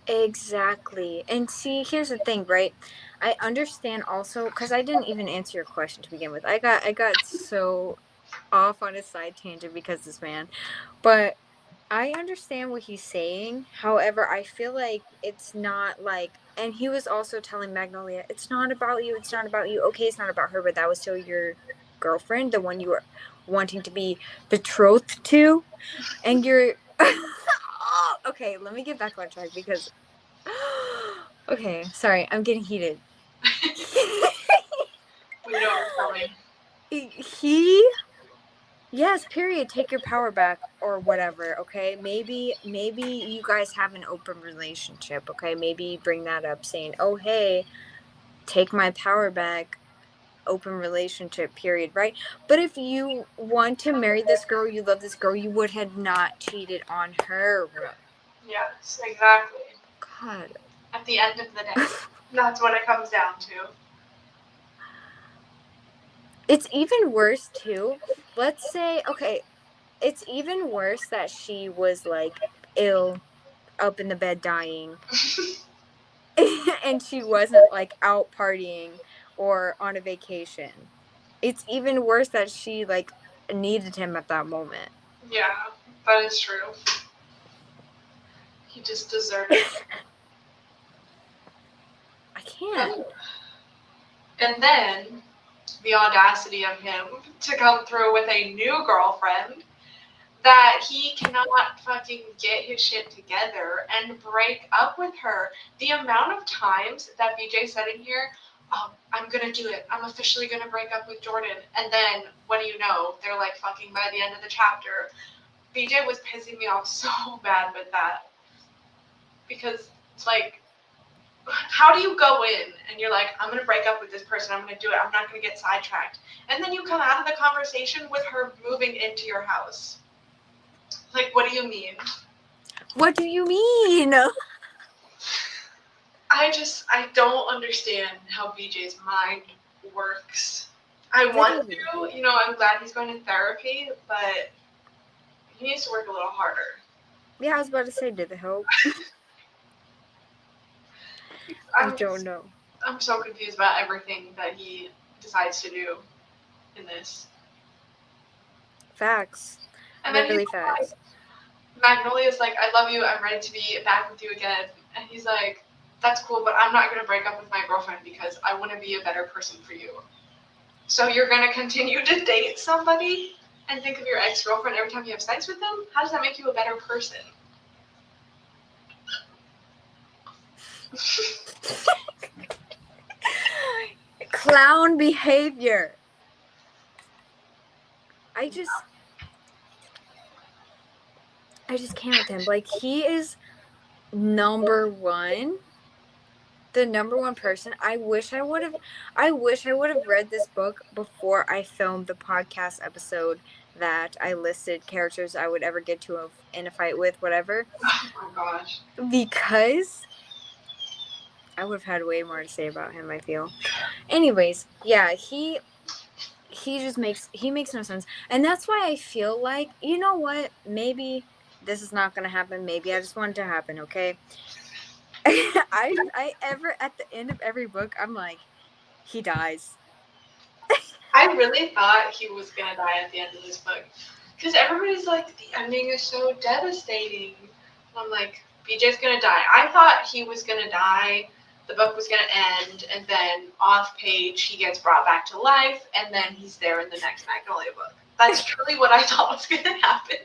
Speaker 1: Exactly. And see, here's the thing, right? I understand also, because I didn't even answer your question to begin with. I got so off on a side tangent because this man. But I understand what he's saying. However, I feel like it's not like, and he was also telling Magnolia, it's not about you. It's not about you. Okay, it's not about her, but that was still your girlfriend, the one you were wanting to be betrothed to. And you're, okay, let me get back on track because, okay, sorry, I'm getting heated.
Speaker 2: We know it's coming.
Speaker 1: He Yes, period. Take your power back or whatever, okay? Maybe you guys have an open relationship, okay? Maybe bring that up saying, "Oh, hey, take my power back." Open relationship, period, right? But if you want to marry this girl, you love this girl, you would have not cheated on her.
Speaker 2: Yes, exactly.
Speaker 1: God.
Speaker 2: At the end of the day, that's what it comes down to.
Speaker 1: It's even worse too. Let's say, okay, it's even worse that she was like ill, up in the bed dying, and she wasn't like out partying or on a vacation. It's even worse that she like needed him at that moment.
Speaker 2: Yeah, that is true. He just deserted her.
Speaker 1: I can't.
Speaker 2: And then the audacity of him to come through with a new girlfriend that he cannot fucking get his shit together and break up with her. The amount of times that BJ said in here, I'm gonna do it. I'm officially gonna break up with Jordan. And then, what do you know? They're like fucking by the end of the chapter. BJ was pissing me off so bad with that. Because it's like, how do you go in and you're like, I'm gonna break up with this person, I'm gonna do it, I'm not gonna get sidetracked. And then you come out of the conversation with her moving into your house. Like, what do you mean?
Speaker 1: What do you mean?
Speaker 2: I don't understand how BJ's mind works. I want to, I'm glad he's going to therapy, but he needs to work a little harder.
Speaker 1: Yeah, I was about to say, did it help? I don't know.
Speaker 2: I'm so confused about everything that he decides to do in this.
Speaker 1: Facts.
Speaker 2: And then he's
Speaker 1: Really
Speaker 2: like,
Speaker 1: facts.
Speaker 2: Magnolia's like, I love you, I'm ready to be back with you again. And he's like, that's cool, but I'm not going to break up with my girlfriend because I want to be a better person for you. So you're going to continue to date somebody and think of your ex-girlfriend every time you have sex with them? How does that make you a better person?
Speaker 1: Clown behavior. I just can't with him. Like, he is number one. The number one person. I wish I would have read this book before I filmed the podcast episode that I listed characters I would ever get to in a fight with, whatever.
Speaker 2: Oh my gosh.
Speaker 1: Because I would have had way more to say about him, I feel. Anyways, yeah, he makes no sense. And that's why I feel like, you know what? Maybe this is not gonna happen. Maybe I just want it to happen, okay? I ever at the end of every book, I'm like, he dies.
Speaker 2: I really thought he was going to die at the end of this book. Because everybody's like, the ending is so devastating. I'm like, BJ's going to die. I thought he was going to die, the book was going to end, and then off page he gets brought back to life, and then he's there in the next Magnolia book. That's truly what I thought was going to happen.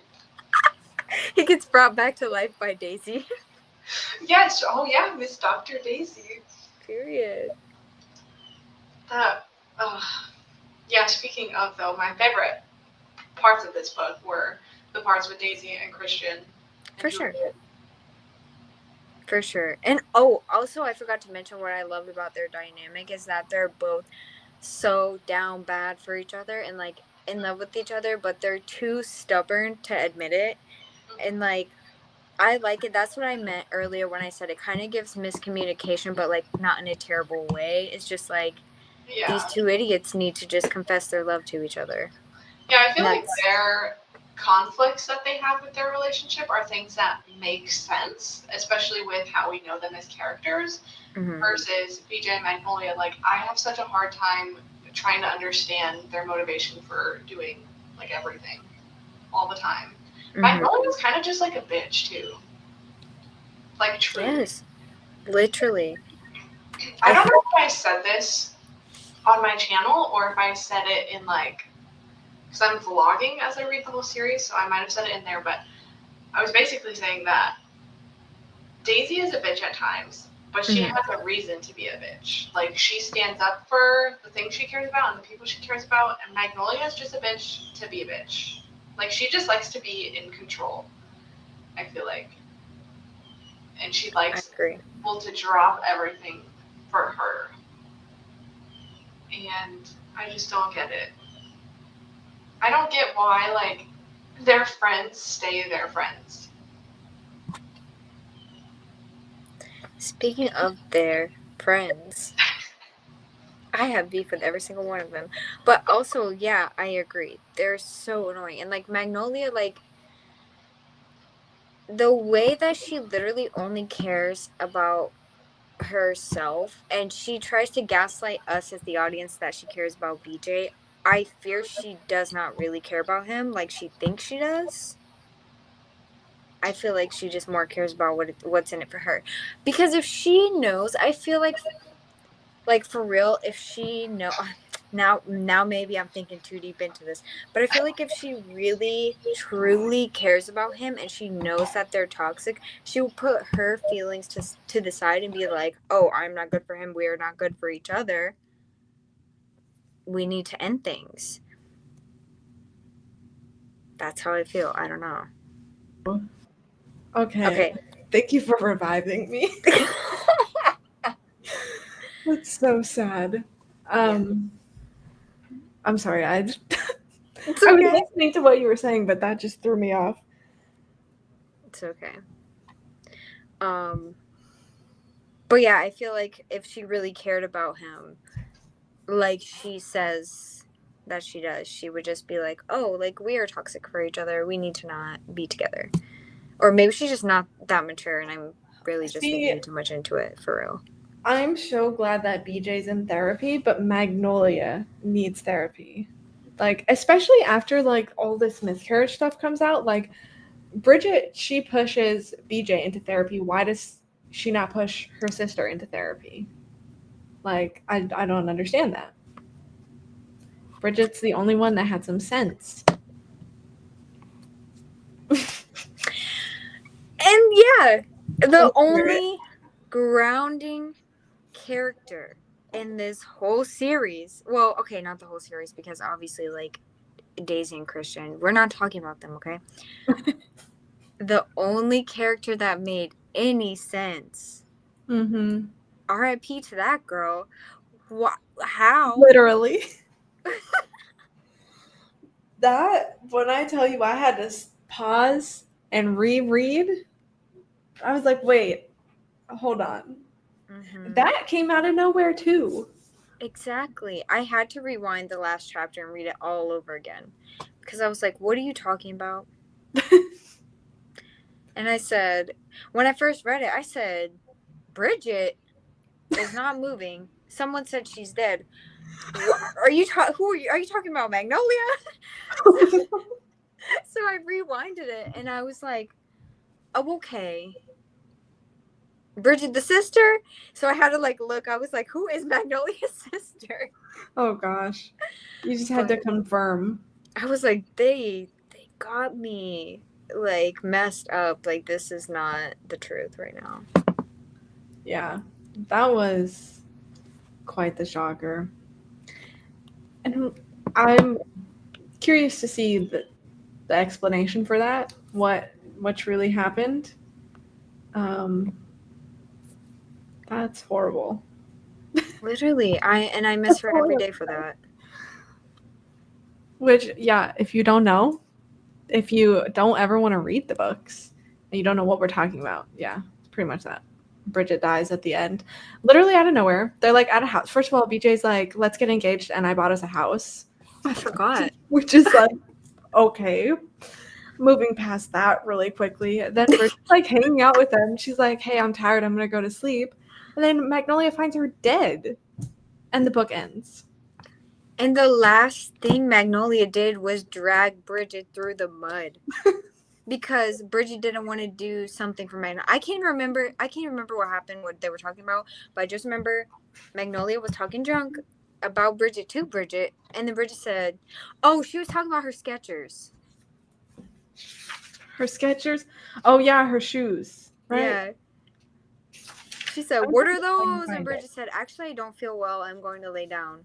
Speaker 1: He gets brought back to life by Daisy.
Speaker 2: Yes, oh yeah, Miss Dr. Daisy.
Speaker 1: Period.
Speaker 2: That, yeah, speaking of, though, my favorite parts of this book were the parts with Daisy and Christian.
Speaker 1: For sure. For sure. And also I forgot to mention what I loved about their dynamic is that they're both so down bad for each other and like in love with each other, but they're too stubborn to admit it. And like, I like it. That's what I meant earlier when I said it kind of gives miscommunication, but like not in a terrible way. It's just like,
Speaker 2: Yeah.
Speaker 1: these two idiots need to just confess their love to each other.
Speaker 2: Yeah, I feel like their conflicts that they have with their relationship are things that make sense, especially with how we know them as characters, versus BJ and Magnolia. Like, I have such a hard time trying to understand their motivation for doing, like, everything all the time. Magnolia's kind of just like a bitch, too. Like, truly.
Speaker 1: Yes. Literally.
Speaker 2: I don't know if I said this on my channel or if I said it in, like, because I'm vlogging as I read the whole series, so I might have said it in there, but I was basically saying that Daisy is a bitch at times, but she has a reason to be a bitch. Like, she stands up for the things she cares about and the people she cares about, and Magnolia is just a bitch to be a bitch. Like, she just likes to be in control, I feel like. And she likes people to drop everything for her. And I just don't get it. I don't get why, like, their friends stay their friends.
Speaker 1: Speaking of their friends, I have beef with every single one of them. But also, yeah, I agree. They're so annoying. And, like, Magnolia, like, the way that she literally only cares about herself and she tries to gaslight us as the audience that she cares about BJ, I fear she does not really care about him like she thinks she does. I feel like she just more cares about what's in it for her. Because if she knows, I feel like for real, if she know now maybe I'm thinking too deep into this, but I feel like if she really truly cares about him and she knows that they're toxic, she will put her feelings to the side and be like, oh, I'm not good for him, we are not good for each other, we need to end things. That's how I feel. I don't know.
Speaker 3: Okay. Thank you for reviving me. That's so sad. I'm sorry. I was listening to what you were saying, but that just threw me off.
Speaker 1: It's okay. But yeah, I feel like if she really cared about him, like she says that she does, she would just be like, oh, like, we are toxic for each other, we need to not be together. Or maybe she's just not that mature and I'm really just thinking too much into it, for real.
Speaker 3: I'm so glad that BJ's in therapy, but Magnolia needs therapy. Like, especially after like all this miscarriage stuff comes out, like Bridget, she pushes BJ into therapy. Why does she not push her sister into therapy? Like, I don't understand that. Bridget's the only one that had some sense.
Speaker 1: And yeah, the
Speaker 3: Spirit.
Speaker 1: only grounding character in this whole series. Well, okay, not the whole series because obviously, like Daisy and Christian, we're not talking about them, okay? The only character that made any sense.
Speaker 3: Mm-hmm.
Speaker 1: R.I.P. to that girl. What? How?
Speaker 3: Literally. That, when I tell you I had to pause and reread, I was like, wait, hold on.
Speaker 1: Mm-hmm.
Speaker 3: That came out of nowhere too.
Speaker 1: Exactly. I had to rewind the last chapter and read it all over again because I was like, what are you talking about? And I said, when I first read it, I said, Bridget is not moving. Someone said she's dead. Are you who are you? Are you talking about Magnolia? So I rewinded it and I was like, oh, okay. Bridget the sister? So I had to like look. I was like, who is Magnolia's sister?
Speaker 3: Oh gosh. You just had
Speaker 1: But
Speaker 3: to confirm.
Speaker 1: I was like, they got me like messed up. Like this is not the truth right now.
Speaker 3: Yeah. That was quite the shocker. And I'm curious to see the explanation for that. What truly happened. That's horrible.
Speaker 1: Literally, I miss her every day for that.
Speaker 3: Which, yeah, if you don't know, if you don't ever want to read the books and you don't know what we're talking about, yeah, it's pretty much that. Bridget dies at the end, literally out of nowhere. They're like at a house. First of all, BJ's like, "Let's get engaged," and I bought us a house,
Speaker 1: I forgot.
Speaker 3: which is like, okay. Moving past that really quickly, then Bridget's like hanging out with them. She's like, "Hey, I'm tired. I'm gonna go to sleep," and then Magnolia finds her dead, and the book ends.
Speaker 1: And the last thing Magnolia did was drag Bridget through the mud. Because Bridget didn't want to do something for Magnolia. I can't remember what happened, what they were talking about, but I just remember Magnolia was talking drunk about Bridget to Bridget, and then Bridget said, oh, she was talking about her Skechers.
Speaker 3: Her Skechers. Oh yeah, her shoes. Right.
Speaker 1: Yeah. She said,
Speaker 3: I'm
Speaker 1: what
Speaker 3: trying
Speaker 1: are
Speaker 3: to
Speaker 1: those? And
Speaker 3: find
Speaker 1: Bridget
Speaker 3: it.
Speaker 1: said, actually, I don't feel well. I'm going to lay down.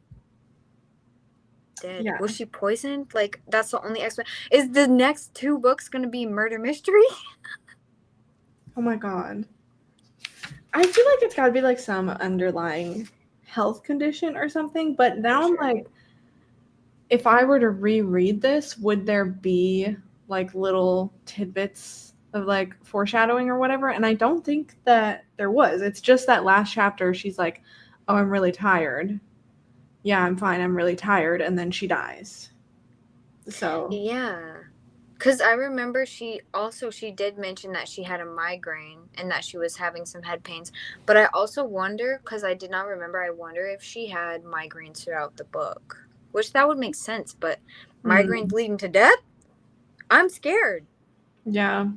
Speaker 1: Dead.
Speaker 3: Yeah.
Speaker 1: Was she poisoned? Like, that's the only explanation. Is the next 2 books going to be murder mystery?
Speaker 3: Oh my god. I feel like it's got to be like some underlying health condition or something. But now I'm like, if I were to reread this, would there be like little tidbits of like foreshadowing or whatever? And I don't think that there was. It's just that last chapter. She's like, "Oh, I'm really tired." Yeah, I'm fine. I'm really tired, and then she dies. So
Speaker 1: Yeah. Because I remember she did mention that she had a migraine and that she was having some head pains. But I also wonder, because I did not remember, I wonder if she had migraines throughout the book. Which that would make sense, but migraines leading to death? I'm scared.
Speaker 3: yeah.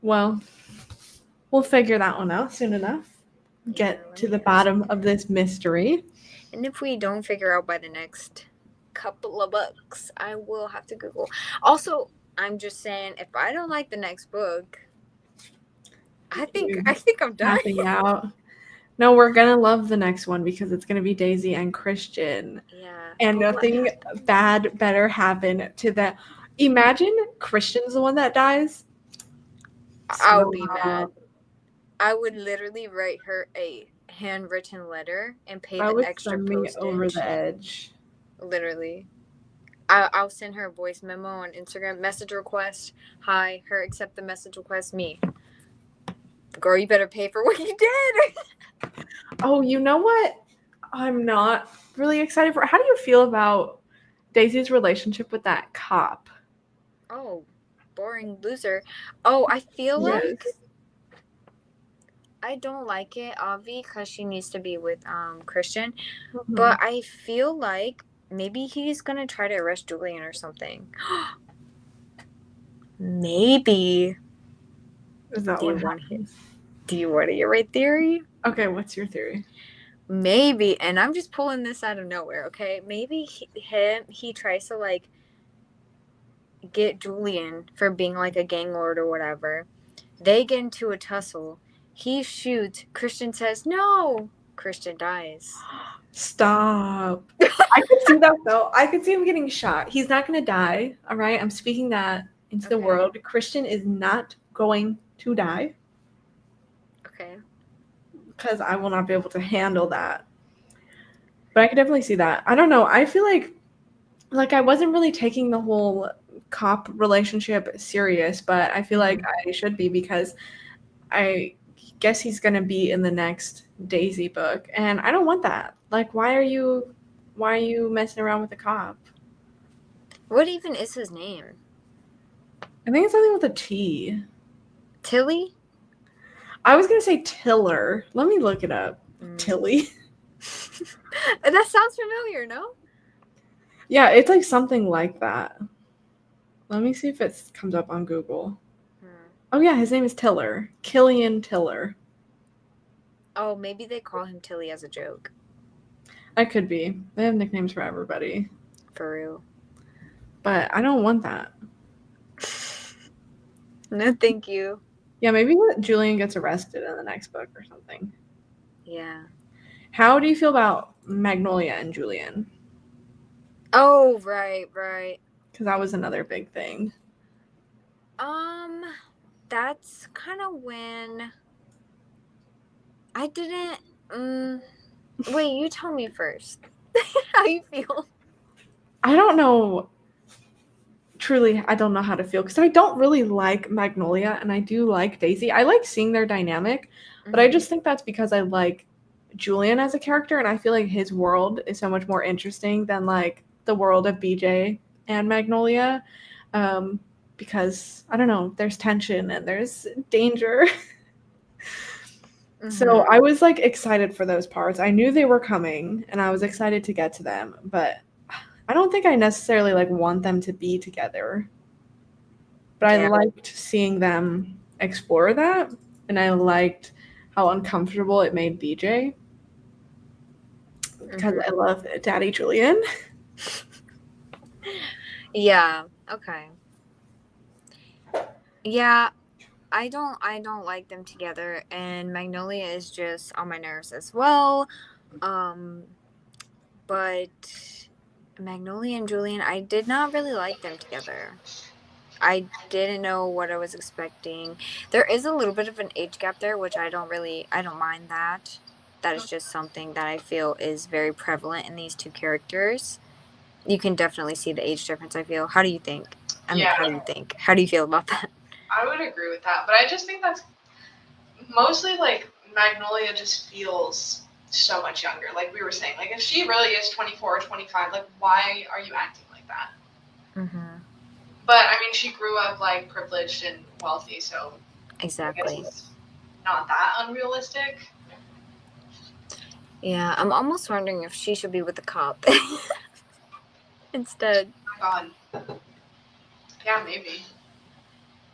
Speaker 3: Well, we'll figure that one out soon enough. Get to the bottom of this mystery.
Speaker 1: And if we don't figure out by the next couple of books, I will have to Google. Also, I'm just saying, if I don't like the next book, I think I'm done.
Speaker 3: Tapping out. No, we're gonna love the next one because it's gonna be Daisy and Christian.
Speaker 1: Yeah.
Speaker 3: And nothing bad better happen to that. Imagine Christian's the one that dies.
Speaker 1: I would be mad. I would literally write her a handwritten letter and pay the extra postage.
Speaker 3: Over the edge.
Speaker 1: Literally. I'll send her a voice memo on Instagram, message request. Hi, her accept the message request, me. Girl, you better pay for what you did.
Speaker 3: Oh, you know what? I'm not really excited for. How do you feel about Daisy's relationship with that cop?
Speaker 1: Oh, boring loser. Oh, I feel like I don't like it, Avi, because she needs to be with Christian.
Speaker 3: Mhm.
Speaker 1: But I feel like maybe he's gonna try to arrest Julian or something. Maybe.
Speaker 3: Is that
Speaker 1: Do you
Speaker 3: what
Speaker 1: want to?
Speaker 3: happens?
Speaker 1: Do you want to hear my theory?
Speaker 3: Okay, what's your theory?
Speaker 1: Maybe, and I'm just pulling this out of nowhere. Okay, maybe he tries to like get Julian for being like a gang lord or whatever. They get into a tussle. He shoots. Christian says no. Christian dies.
Speaker 3: Stop. I could see that though. I could see him getting shot. He's not going to die. All right. I'm speaking that into the
Speaker 1: Okay.
Speaker 3: world. Christian is not going to die
Speaker 1: Okay.
Speaker 3: because I will not be able to handle that. But I could definitely see that. I don't know. I feel like I wasn't really taking the whole cop relationship serious, but I feel like I should be because I guess he's going to be in the next Daisy book and I don't want that. Like why are you messing around with the cop?
Speaker 1: What even is his name?
Speaker 3: I think it's something with a T.
Speaker 1: Tilly?
Speaker 3: I was gonna say Tiller. Let me look it up. Tilly.
Speaker 1: That sounds familiar, no?
Speaker 3: Yeah, it's like something like that. Let me see if it comes up on Google. Oh yeah, his name is Tiller. Killian Tiller.
Speaker 1: Oh, maybe they call him Tilly as a joke.
Speaker 3: That could be. They have nicknames for everybody.
Speaker 1: For real.
Speaker 3: But I don't want that.
Speaker 1: No, thank you.
Speaker 3: Yeah, maybe Julian gets arrested in the next book or something.
Speaker 1: Yeah.
Speaker 3: How do you feel about Magnolia and Julian?
Speaker 1: Oh, right.
Speaker 3: Because that was another big thing.
Speaker 1: That's kind of when I didn't. Wait, you tell me first. How you feel?
Speaker 3: I don't know. Truly, I don't know how to feel because I don't really like Magnolia and I do like Daisy. I like seeing their dynamic, but I just think that's because I like Julian as a character and I feel like his world is so much more interesting than like the world of BJ and Magnolia. Because I don't know, there's tension and there's danger. So I was like excited for those parts. I knew they were coming and I was excited to get to them, but I don't think I necessarily like want them to be together. But I liked seeing them explore that and I liked how uncomfortable it made BJ because I love Daddy Julian.
Speaker 1: Yeah. Okay. Yeah, I don't like them together, and Magnolia is just on my nerves as well. But Magnolia and Julian, I did not really like them together. I didn't know what I was expecting. There is a little bit of an age gap there, which I don't mind that. That is just something that I feel is very prevalent in these two characters. You can definitely see the age difference, I feel. How do you think? How do you think? How do you feel about that?
Speaker 2: I would agree with that, but I just think that's mostly like Magnolia just feels so much younger. Like we were saying, like if she really is 24 or 25, like why are you acting like that? But I mean, she grew up like privileged and wealthy, so
Speaker 1: Exactly.
Speaker 2: I guess it's not that unrealistic.
Speaker 1: Yeah, I'm almost wondering if she should be with the cop instead.
Speaker 2: Oh my God. Yeah, maybe.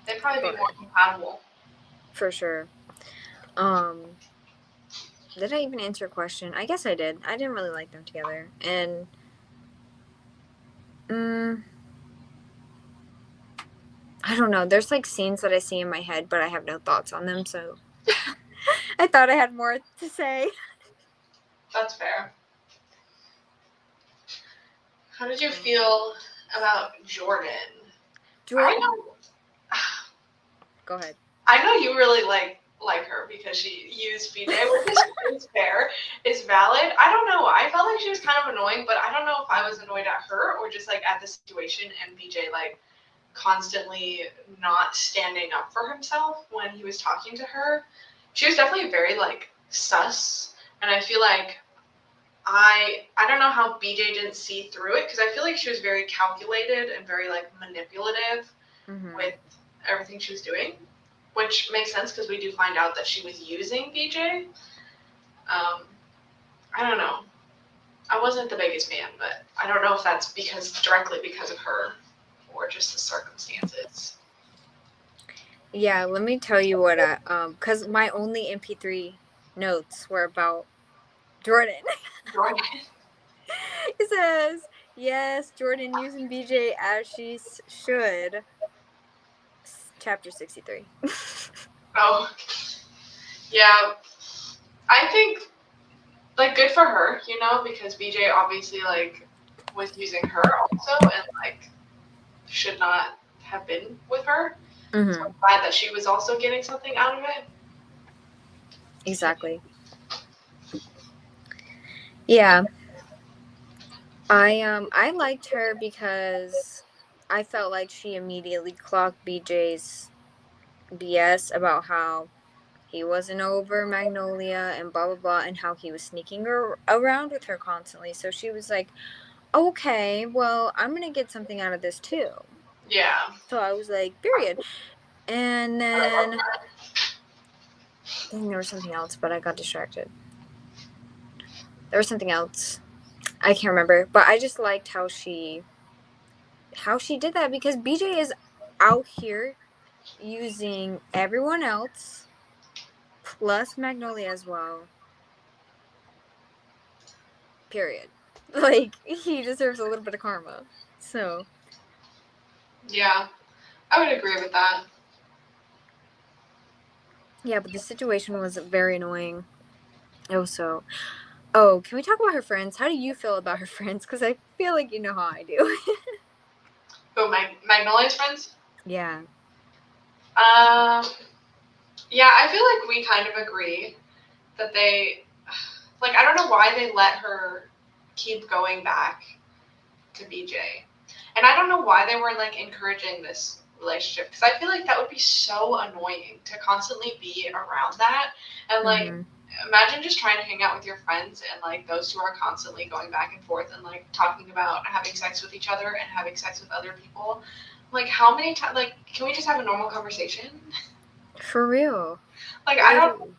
Speaker 2: They'd probably be more compatible.
Speaker 1: For sure. Did I even answer a question? I guess I did. I didn't really like them together. And I don't know. There's like scenes that I see in my head, but I have no thoughts on them, so I thought I had more to say.
Speaker 2: That's fair. How did you feel about Jordan?
Speaker 1: Jordan?
Speaker 2: I know.
Speaker 1: Go ahead.
Speaker 2: I know you really like her because she used BJ, which is fair, is valid. I don't know. I felt like she was kind of annoying, but I don't know if I was annoyed at her or just like at the situation and BJ like constantly not standing up for himself when he was talking to her. She was definitely very like sus, and I feel like I don't know how BJ didn't see through it because I feel like she was very calculated and very like manipulative with everything she was doing. which makes sense because we do find out that she was using BJ. I don't know. I wasn't the biggest fan, but I don't know if that's directly because of her or just the circumstances.
Speaker 1: Yeah, let me tell you what because my only MP3 notes were about Jordan.
Speaker 2: Jordan.
Speaker 1: It says, yes, Jordan using BJ as she should. Chapter 63.
Speaker 2: Oh, yeah. I think, like, good for her, because BJ obviously, like, was using her also and, like, should not have been with her. So I'm glad that she was also getting something out of it.
Speaker 1: Exactly. Yeah. I liked her because I felt like she immediately clocked BJ's BS about how he wasn't over Magnolia and blah blah blah and how he was sneaking around with her constantly. So she was like, okay, well, I'm gonna get something out of this too.
Speaker 2: Yeah.
Speaker 1: So I was like, period. And then there was something else, but I got distracted. There was something else. I can't remember, but I just liked how she did that because BJ is out here using everyone else plus Magnolia as well. Period. Like, he deserves a little bit of karma. So,
Speaker 2: Yeah. I would agree with that.
Speaker 1: yeah, but the situation was very annoying. Also, oh, can we talk about her friends? How do you feel about her friends? Because I feel like you know how I do.
Speaker 2: Who, Magnolia's friends?
Speaker 1: Yeah.
Speaker 2: Yeah, I feel like we kind of agree that they, like, I don't know why they let her keep going back to BJ. And I don't know why they were, like, encouraging this relationship, because I feel like that would be so annoying to constantly be around that. And, like, imagine just trying to hang out with your friends and, like, those two are constantly going back and forth and, like, talking about having sex with each other and having sex with other people. Like, how many times, like, can we just have a normal conversation?
Speaker 1: For real.
Speaker 2: Like, I don't,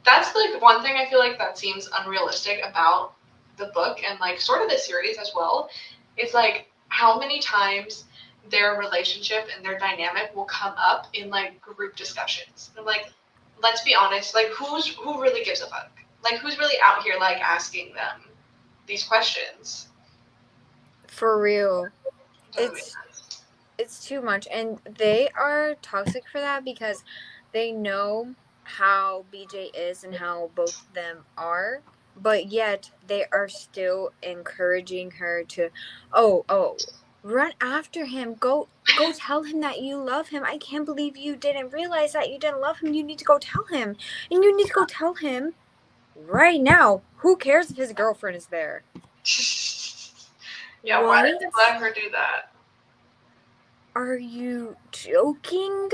Speaker 2: that's, like, one thing I feel like that seems unrealistic about the book and, like, sort of the series as well. Is, like, how many times their relationship and their dynamic will come up in, like, group discussions. And, like, let's be honest, like, who really gives a fuck? Like, who's really out here, like, asking them these questions?
Speaker 1: For real.
Speaker 2: Doesn't make sense.
Speaker 1: It's too much, and they are toxic for that because they know how BJ is and how both of them are, but yet they are still encouraging her to, oh, run after him, go tell him that you love him. I can't believe you didn't realize that you didn't love him. You need to go tell him, and you need to go tell him right now. Who cares if his girlfriend is there?
Speaker 2: Yeah, why did they let her do that?
Speaker 1: Are you joking?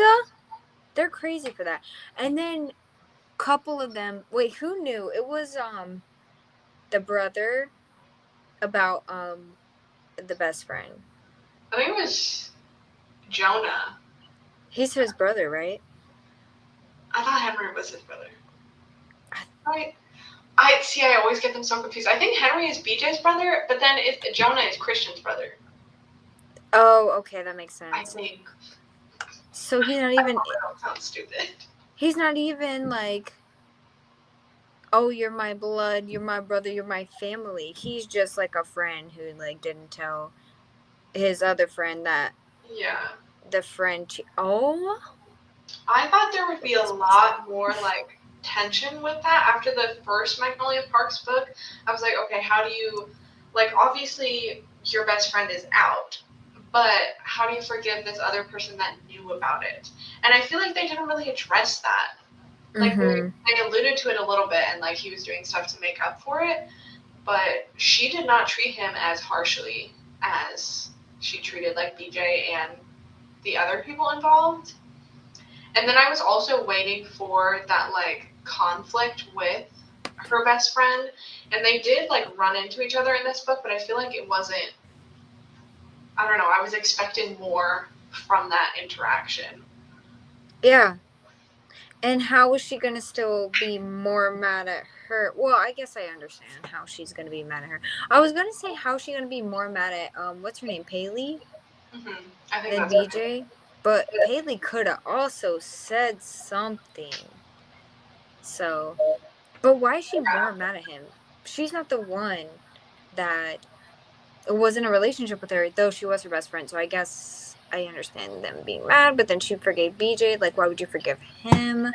Speaker 1: They're crazy for that. And then couple of them, wait, who knew? It was the brother about the best friend.
Speaker 2: I think it was Jonah.
Speaker 1: He's his brother, right?
Speaker 2: I thought Henry was his brother. Right. I always get them so confused. I think Henry is BJ's brother, but then Jonah is Christian's brother.
Speaker 1: Oh, okay, that makes sense.
Speaker 2: I think.
Speaker 1: So he's not even.
Speaker 2: That sounds stupid.
Speaker 1: He's not even like, oh, you're my blood, you're my brother, you're my family. He's just like a friend who like didn't tell his other friend that.
Speaker 2: Yeah.
Speaker 1: The friend. Oh.
Speaker 2: I thought there would be a lot more like tension with that after the first Magnolia Parks book. I was like, okay, how do you, like, obviously your best friend is out, but how do you forgive this other person that knew about it? And I feel like they didn't really address that. Like, they alluded to it a little bit, and like he was doing stuff to make up for it, but she did not treat him as harshly as she treated like BJ and the other people involved. And then I was also waiting for that, like, conflict with her best friend. And they did, like, run into each other in this book, but I feel like it wasn't, I don't know, I was expecting more from that interaction.
Speaker 1: Yeah. And how is she gonna still be more mad at her? Well, I guess I understand how she's gonna be mad at her. I was gonna say how she gonna be more mad at what's her name, Paley,
Speaker 2: I think
Speaker 1: than
Speaker 2: that's it.
Speaker 1: BJ. But Paley could have also said something. So, but why is she more mad at him? She's not the one that was in a relationship with her, though she was her best friend. So I guess I understand them being mad. But then she forgave BJ. Like, why would you forgive him?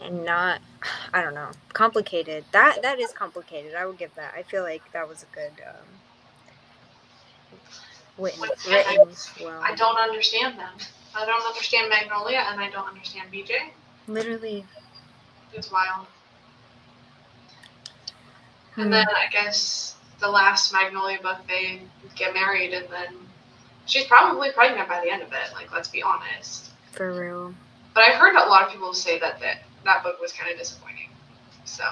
Speaker 1: And not, I don't know, complicated. That is complicated. I would give that. I feel like that was a good
Speaker 2: Once again,
Speaker 1: written well.
Speaker 2: I don't understand them. I don't understand Magnolia, and I don't understand BJ.
Speaker 1: Literally.
Speaker 2: It's wild. And then I guess the last Magnolia book, they get married, and then she's probably pregnant by the end of it. Like, let's be honest.
Speaker 1: For real.
Speaker 2: But I heard a lot of people say that book was kind of disappointing. So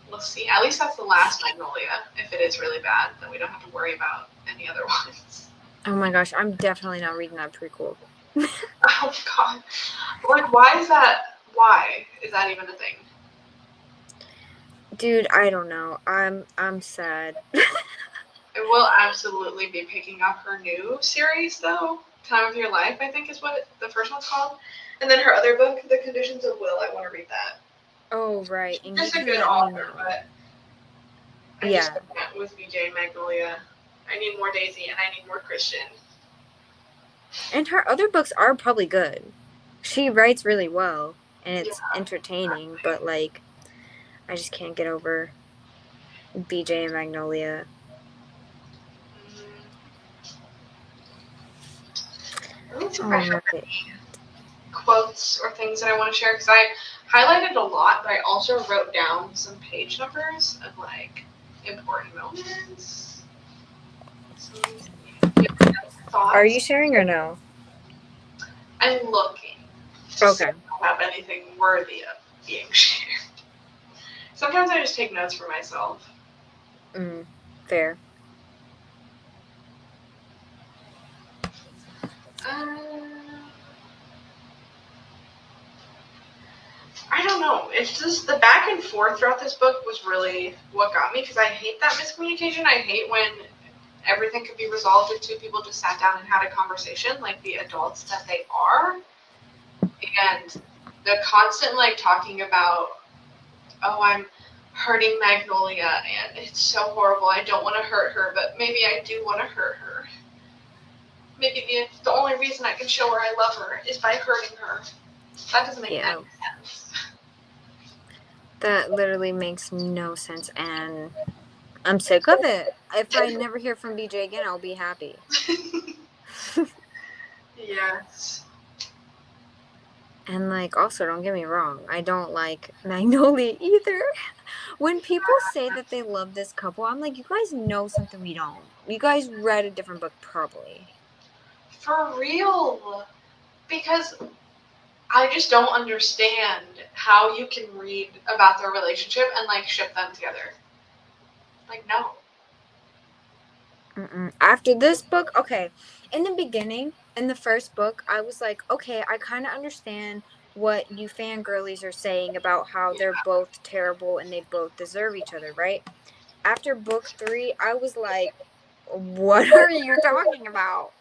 Speaker 2: we'll see. At least that's the last Magnolia. If it is really bad, then we don't have to worry about any other ones.
Speaker 1: Oh my gosh, I'm definitely not reading that prequel.
Speaker 2: Oh god. Like, why is that? Why is that even a thing?
Speaker 1: Dude, I don't know. I'm sad.
Speaker 2: It will absolutely be picking up her new series, though. Time of Your Life, I think is what the first one's called. And then her other book, The Conditions of Will, I want to read that.
Speaker 1: Oh right, and
Speaker 2: She's
Speaker 1: you
Speaker 2: a
Speaker 1: can
Speaker 2: good
Speaker 1: let
Speaker 2: author,
Speaker 1: me know.
Speaker 2: but I just can't with BJ and Magnolia. I need more Daisy and I need more Christian.
Speaker 1: And her other books are probably good. She writes really well, and it's entertaining, but like, I just can't get over BJ and Magnolia.
Speaker 2: Let's see if I have any quotes or things that I want to share, because I highlighted a lot, but I also wrote down some page numbers of like important moments.
Speaker 1: Are you sharing or no?
Speaker 2: I'm looking.
Speaker 1: Okay.
Speaker 2: I don't have anything worthy of being shared. Sometimes I just take notes for myself.
Speaker 1: Fair.
Speaker 2: I don't know. It's just the back and forth throughout this book was really what got me, because I hate that miscommunication. I hate when everything could be resolved if two people just sat down and had a conversation, like the adults that they are. And the constant like talking about, oh, I'm hurting Magnolia and it's so horrible. I don't want to hurt her, but maybe I do want to hurt her. Maybe the only reason I can show her I love her is by hurting her. That doesn't make any sense.
Speaker 1: That literally makes no sense, and I'm sick of it. If I never hear from BJ again, I'll be happy.
Speaker 2: Yes.
Speaker 1: And like, also, don't get me wrong, I don't like Magnolia either. When people say that they love this couple, I'm like, you guys know something we don't. You guys read a different book, probably.
Speaker 2: For real. Because I just don't understand how you can read about their relationship and like ship them together. Like, no.
Speaker 1: After this book, okay, in the beginning, in the first book, I was like, okay, I kind of understand what you fangirlies are saying about how they're both terrible and they both deserve each other, right? After book 3, I was like, what are you talking about?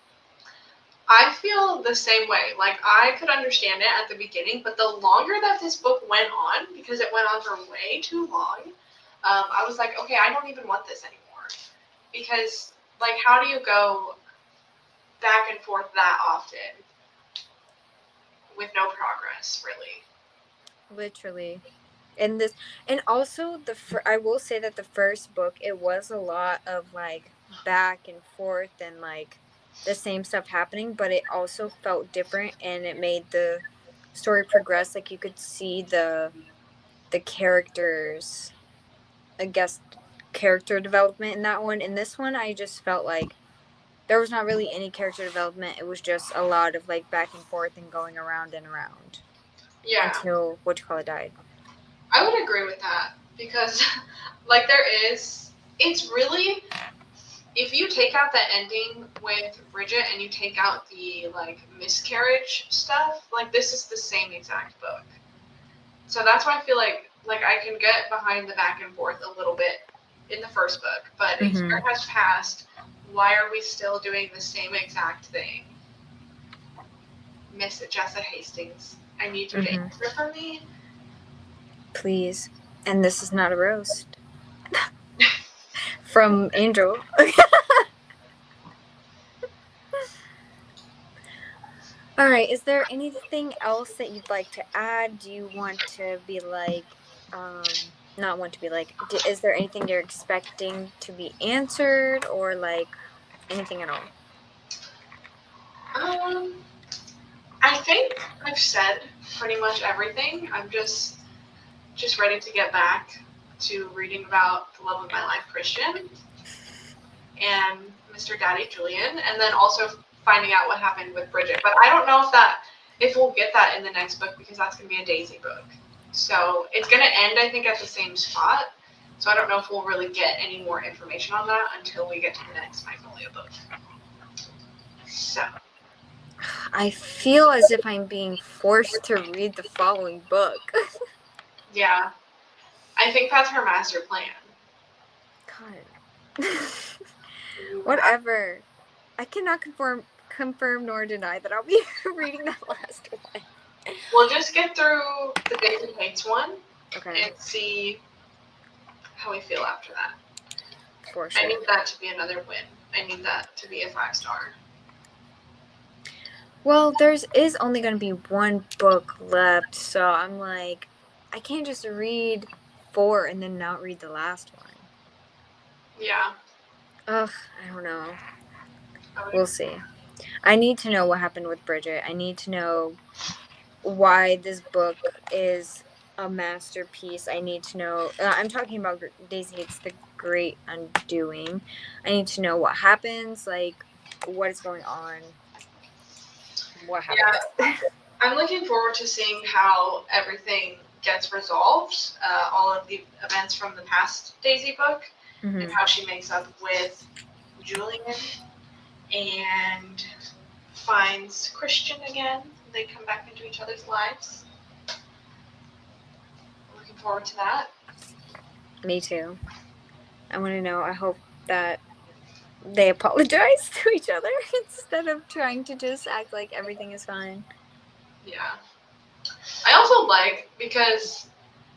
Speaker 2: I feel the same way. Like, I could understand it at the beginning, but the longer that this book went on, because it went on for way too long, I was like, okay, I don't even want this anymore. Because, like, how do you go back and forth that often with no progress, really?
Speaker 1: Literally. And also I will say that the first book, it was a lot of like back and forth and like the same stuff happening, but it also felt different and it made the story progress. Like you could see the characters, I guess, character development in that one. In this one, I just felt like there was not really any character development. It was just a lot of like back and forth and going around and around.
Speaker 2: Yeah.
Speaker 1: Until died.
Speaker 2: I would agree with that, because, like, it's really, if you take out the ending with Bridget and you take out the like miscarriage stuff, like this is the same exact book. So that's why I feel like I can get behind the back and forth a little bit in the first book, but a year has passed. Why are we still doing the same exact thing? Miss Jessa Hastings, I need you to answer for me.
Speaker 1: Please. And this is not a roast. From Angyl. All right. Is there anything else that you'd like to add? Do you want to be like, not want to be like, is there anything you're expecting to be answered or like anything at all?
Speaker 2: I think I've said pretty much everything. I'm just ready to get back to reading about the love of my life, Christian, and Mr. Daddy Julian, and then also finding out what happened with Bridget. But I don't know if we'll get that in the next book because that's going to be a Daisy book. So it's going to end, I think, at the same spot. So I don't know if we'll really get any more information on that until we get to the next Magnolia book. So.
Speaker 1: I feel as if I'm being forced to read the following book.
Speaker 2: Yeah. I think that's her master plan.
Speaker 1: God. Whatever. I cannot confirm nor deny that I'll be reading that last one.
Speaker 2: We'll just get through the Daisy Haites one and see how we feel after that.
Speaker 1: For sure.
Speaker 2: I need that to be another win. I need that to be a 5-star.
Speaker 1: Well, is only going to be one book left, so I'm like, I can't just read 4 and then not read the last one.
Speaker 2: Yeah.
Speaker 1: Ugh, I don't know. We'll see. I need to know what happened with Bridget. I need to know why this book is a masterpiece. I need to know. I'm talking about Daisy Haites the Great Undoing. I need to know what happens, like what is going on. What happens?
Speaker 2: Yeah, I'm looking forward to seeing how everything gets resolved. All of the events from the past Daisy book and how she makes up with Julian and finds Christian again. They come back into each other's lives. Looking forward to that.
Speaker 1: Me too. I want to know. I hope that they apologize to each other instead of trying to just act like everything is fine.
Speaker 2: Yeah. I also like, because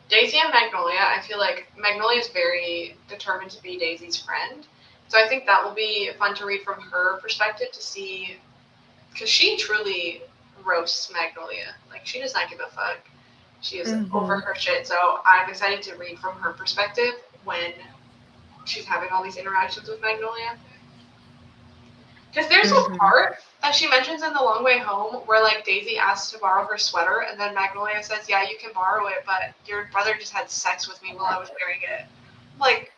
Speaker 2: Daisy and Magnolia, I feel like Magnolia is very determined to be Daisy's friend. So I think that will be fun to read from her perspective to see, because she truly roasts Magnolia. Like, she does not give a fuck. She is over her shit. So I'm excited to read from her perspective when she's having all these interactions with Magnolia. Because there's a part that she mentions in The Long Way Home where, like, Daisy asks to borrow her sweater, and then Magnolia says, yeah, you can borrow it, but your brother just had sex with me while I was wearing it. Like,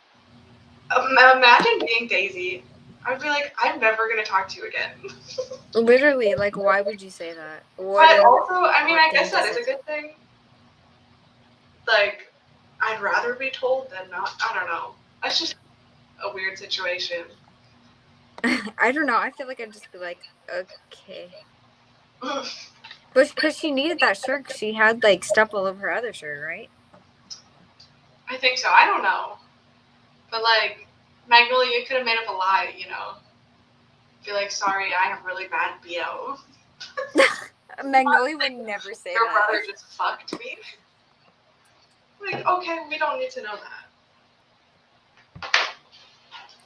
Speaker 2: imagine being Daisy. I'd be like, I'm never going to talk to you again.
Speaker 1: Literally, like, why would you say that?
Speaker 2: But also, I mean, I guess that is a good thing. Like, I'd rather be told than not. I don't know. That's just a weird situation.
Speaker 1: I don't know. I feel like I'd just be like, okay. But because she needed that shirt, cause she had like stuff all over her other shirt, right?
Speaker 2: I think so. I don't know. But like, Magnolia, you could have made up a lie, you know. Be like, sorry, I have really bad BO.
Speaker 1: Magnolia would never say
Speaker 2: Your
Speaker 1: that.
Speaker 2: Your brother just fucked me. Like, okay, we don't need to know that.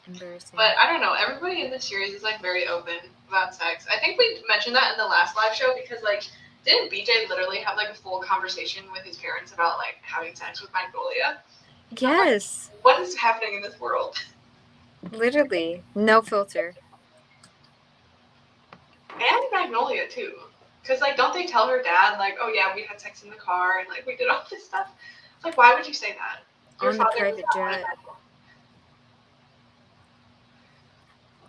Speaker 1: Embarrassing.
Speaker 2: But I don't know. Everybody in this series is like very open about sex. I think we mentioned that in the last live show because like, didn't BJ literally have like a full conversation with his parents about like having sex with Magnolia?
Speaker 1: Yes.
Speaker 2: Like, what is happening in this world?
Speaker 1: Literally, no filter.
Speaker 2: And Magnolia too, because like, don't they tell her dad like, oh yeah, we had sex in the car and like we did all this stuff? Like, why would you say that? Your
Speaker 1: On the
Speaker 2: father
Speaker 1: private
Speaker 2: does not want
Speaker 1: jet.
Speaker 2: to know.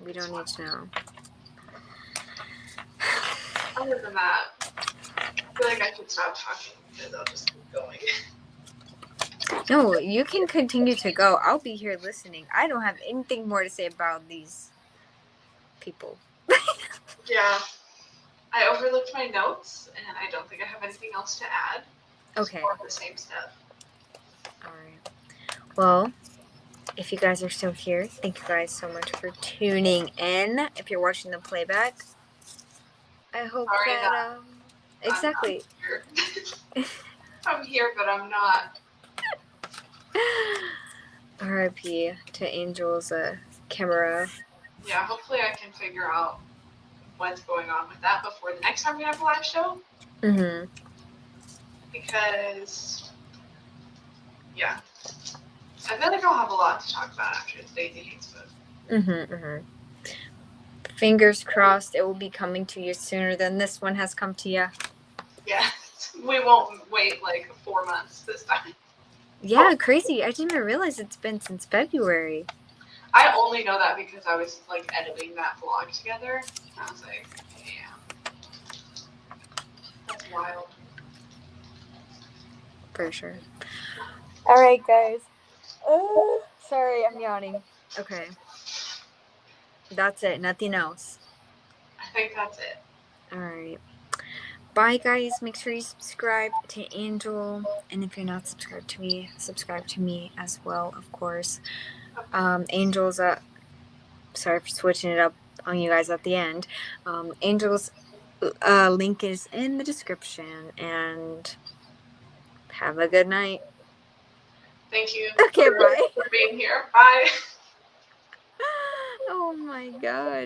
Speaker 1: We don't need to know.
Speaker 2: Other than that, I feel like I should stop talking because I'll just keep going.
Speaker 1: No, you can continue to go. I'll be here listening. I don't have anything more to say about these people.
Speaker 2: Yeah. I overlooked my notes, and I don't think I have anything else to add. Just
Speaker 1: Okay.
Speaker 2: more of the same stuff.
Speaker 1: All right. Well, if you guys are still here, thank you guys so much for tuning in. If you're watching the playback, I hope
Speaker 2: Sorry
Speaker 1: that
Speaker 2: that I'm
Speaker 1: exactly.
Speaker 2: here. I'm here, but I'm not.
Speaker 1: R.I.P. to Angel's camera.
Speaker 2: Yeah, hopefully I can figure out what's going on with that before the next time we have a live show.
Speaker 1: Mm-hmm.
Speaker 2: Because, yeah. I feel like I'll have a lot to talk about after the Daisy Hates book.
Speaker 1: Mm-hmm. Mm-hmm. Fingers crossed it will be coming to you sooner than this one has come to you.
Speaker 2: Yeah, we won't wait like 4 months this time.
Speaker 1: Yeah, crazy. I didn't even realize it's been since February.
Speaker 2: I only know that because I was like editing that vlog together. And I was like, yeah. That's wild.
Speaker 1: For sure. All right, guys. Oh, sorry, I'm yawning. Okay. That's it. Nothing else.
Speaker 2: I think that's it.
Speaker 1: All right. Bye, guys. Make sure you subscribe to Angyl. And if you're not subscribed to me, subscribe to me as well, of course. Angel's, sorry for switching it up on you guys at the end. Angel's link is in the description. And have a good night.
Speaker 2: Thank you
Speaker 1: Okay, bye.
Speaker 2: for being here. Bye.
Speaker 1: Oh my God.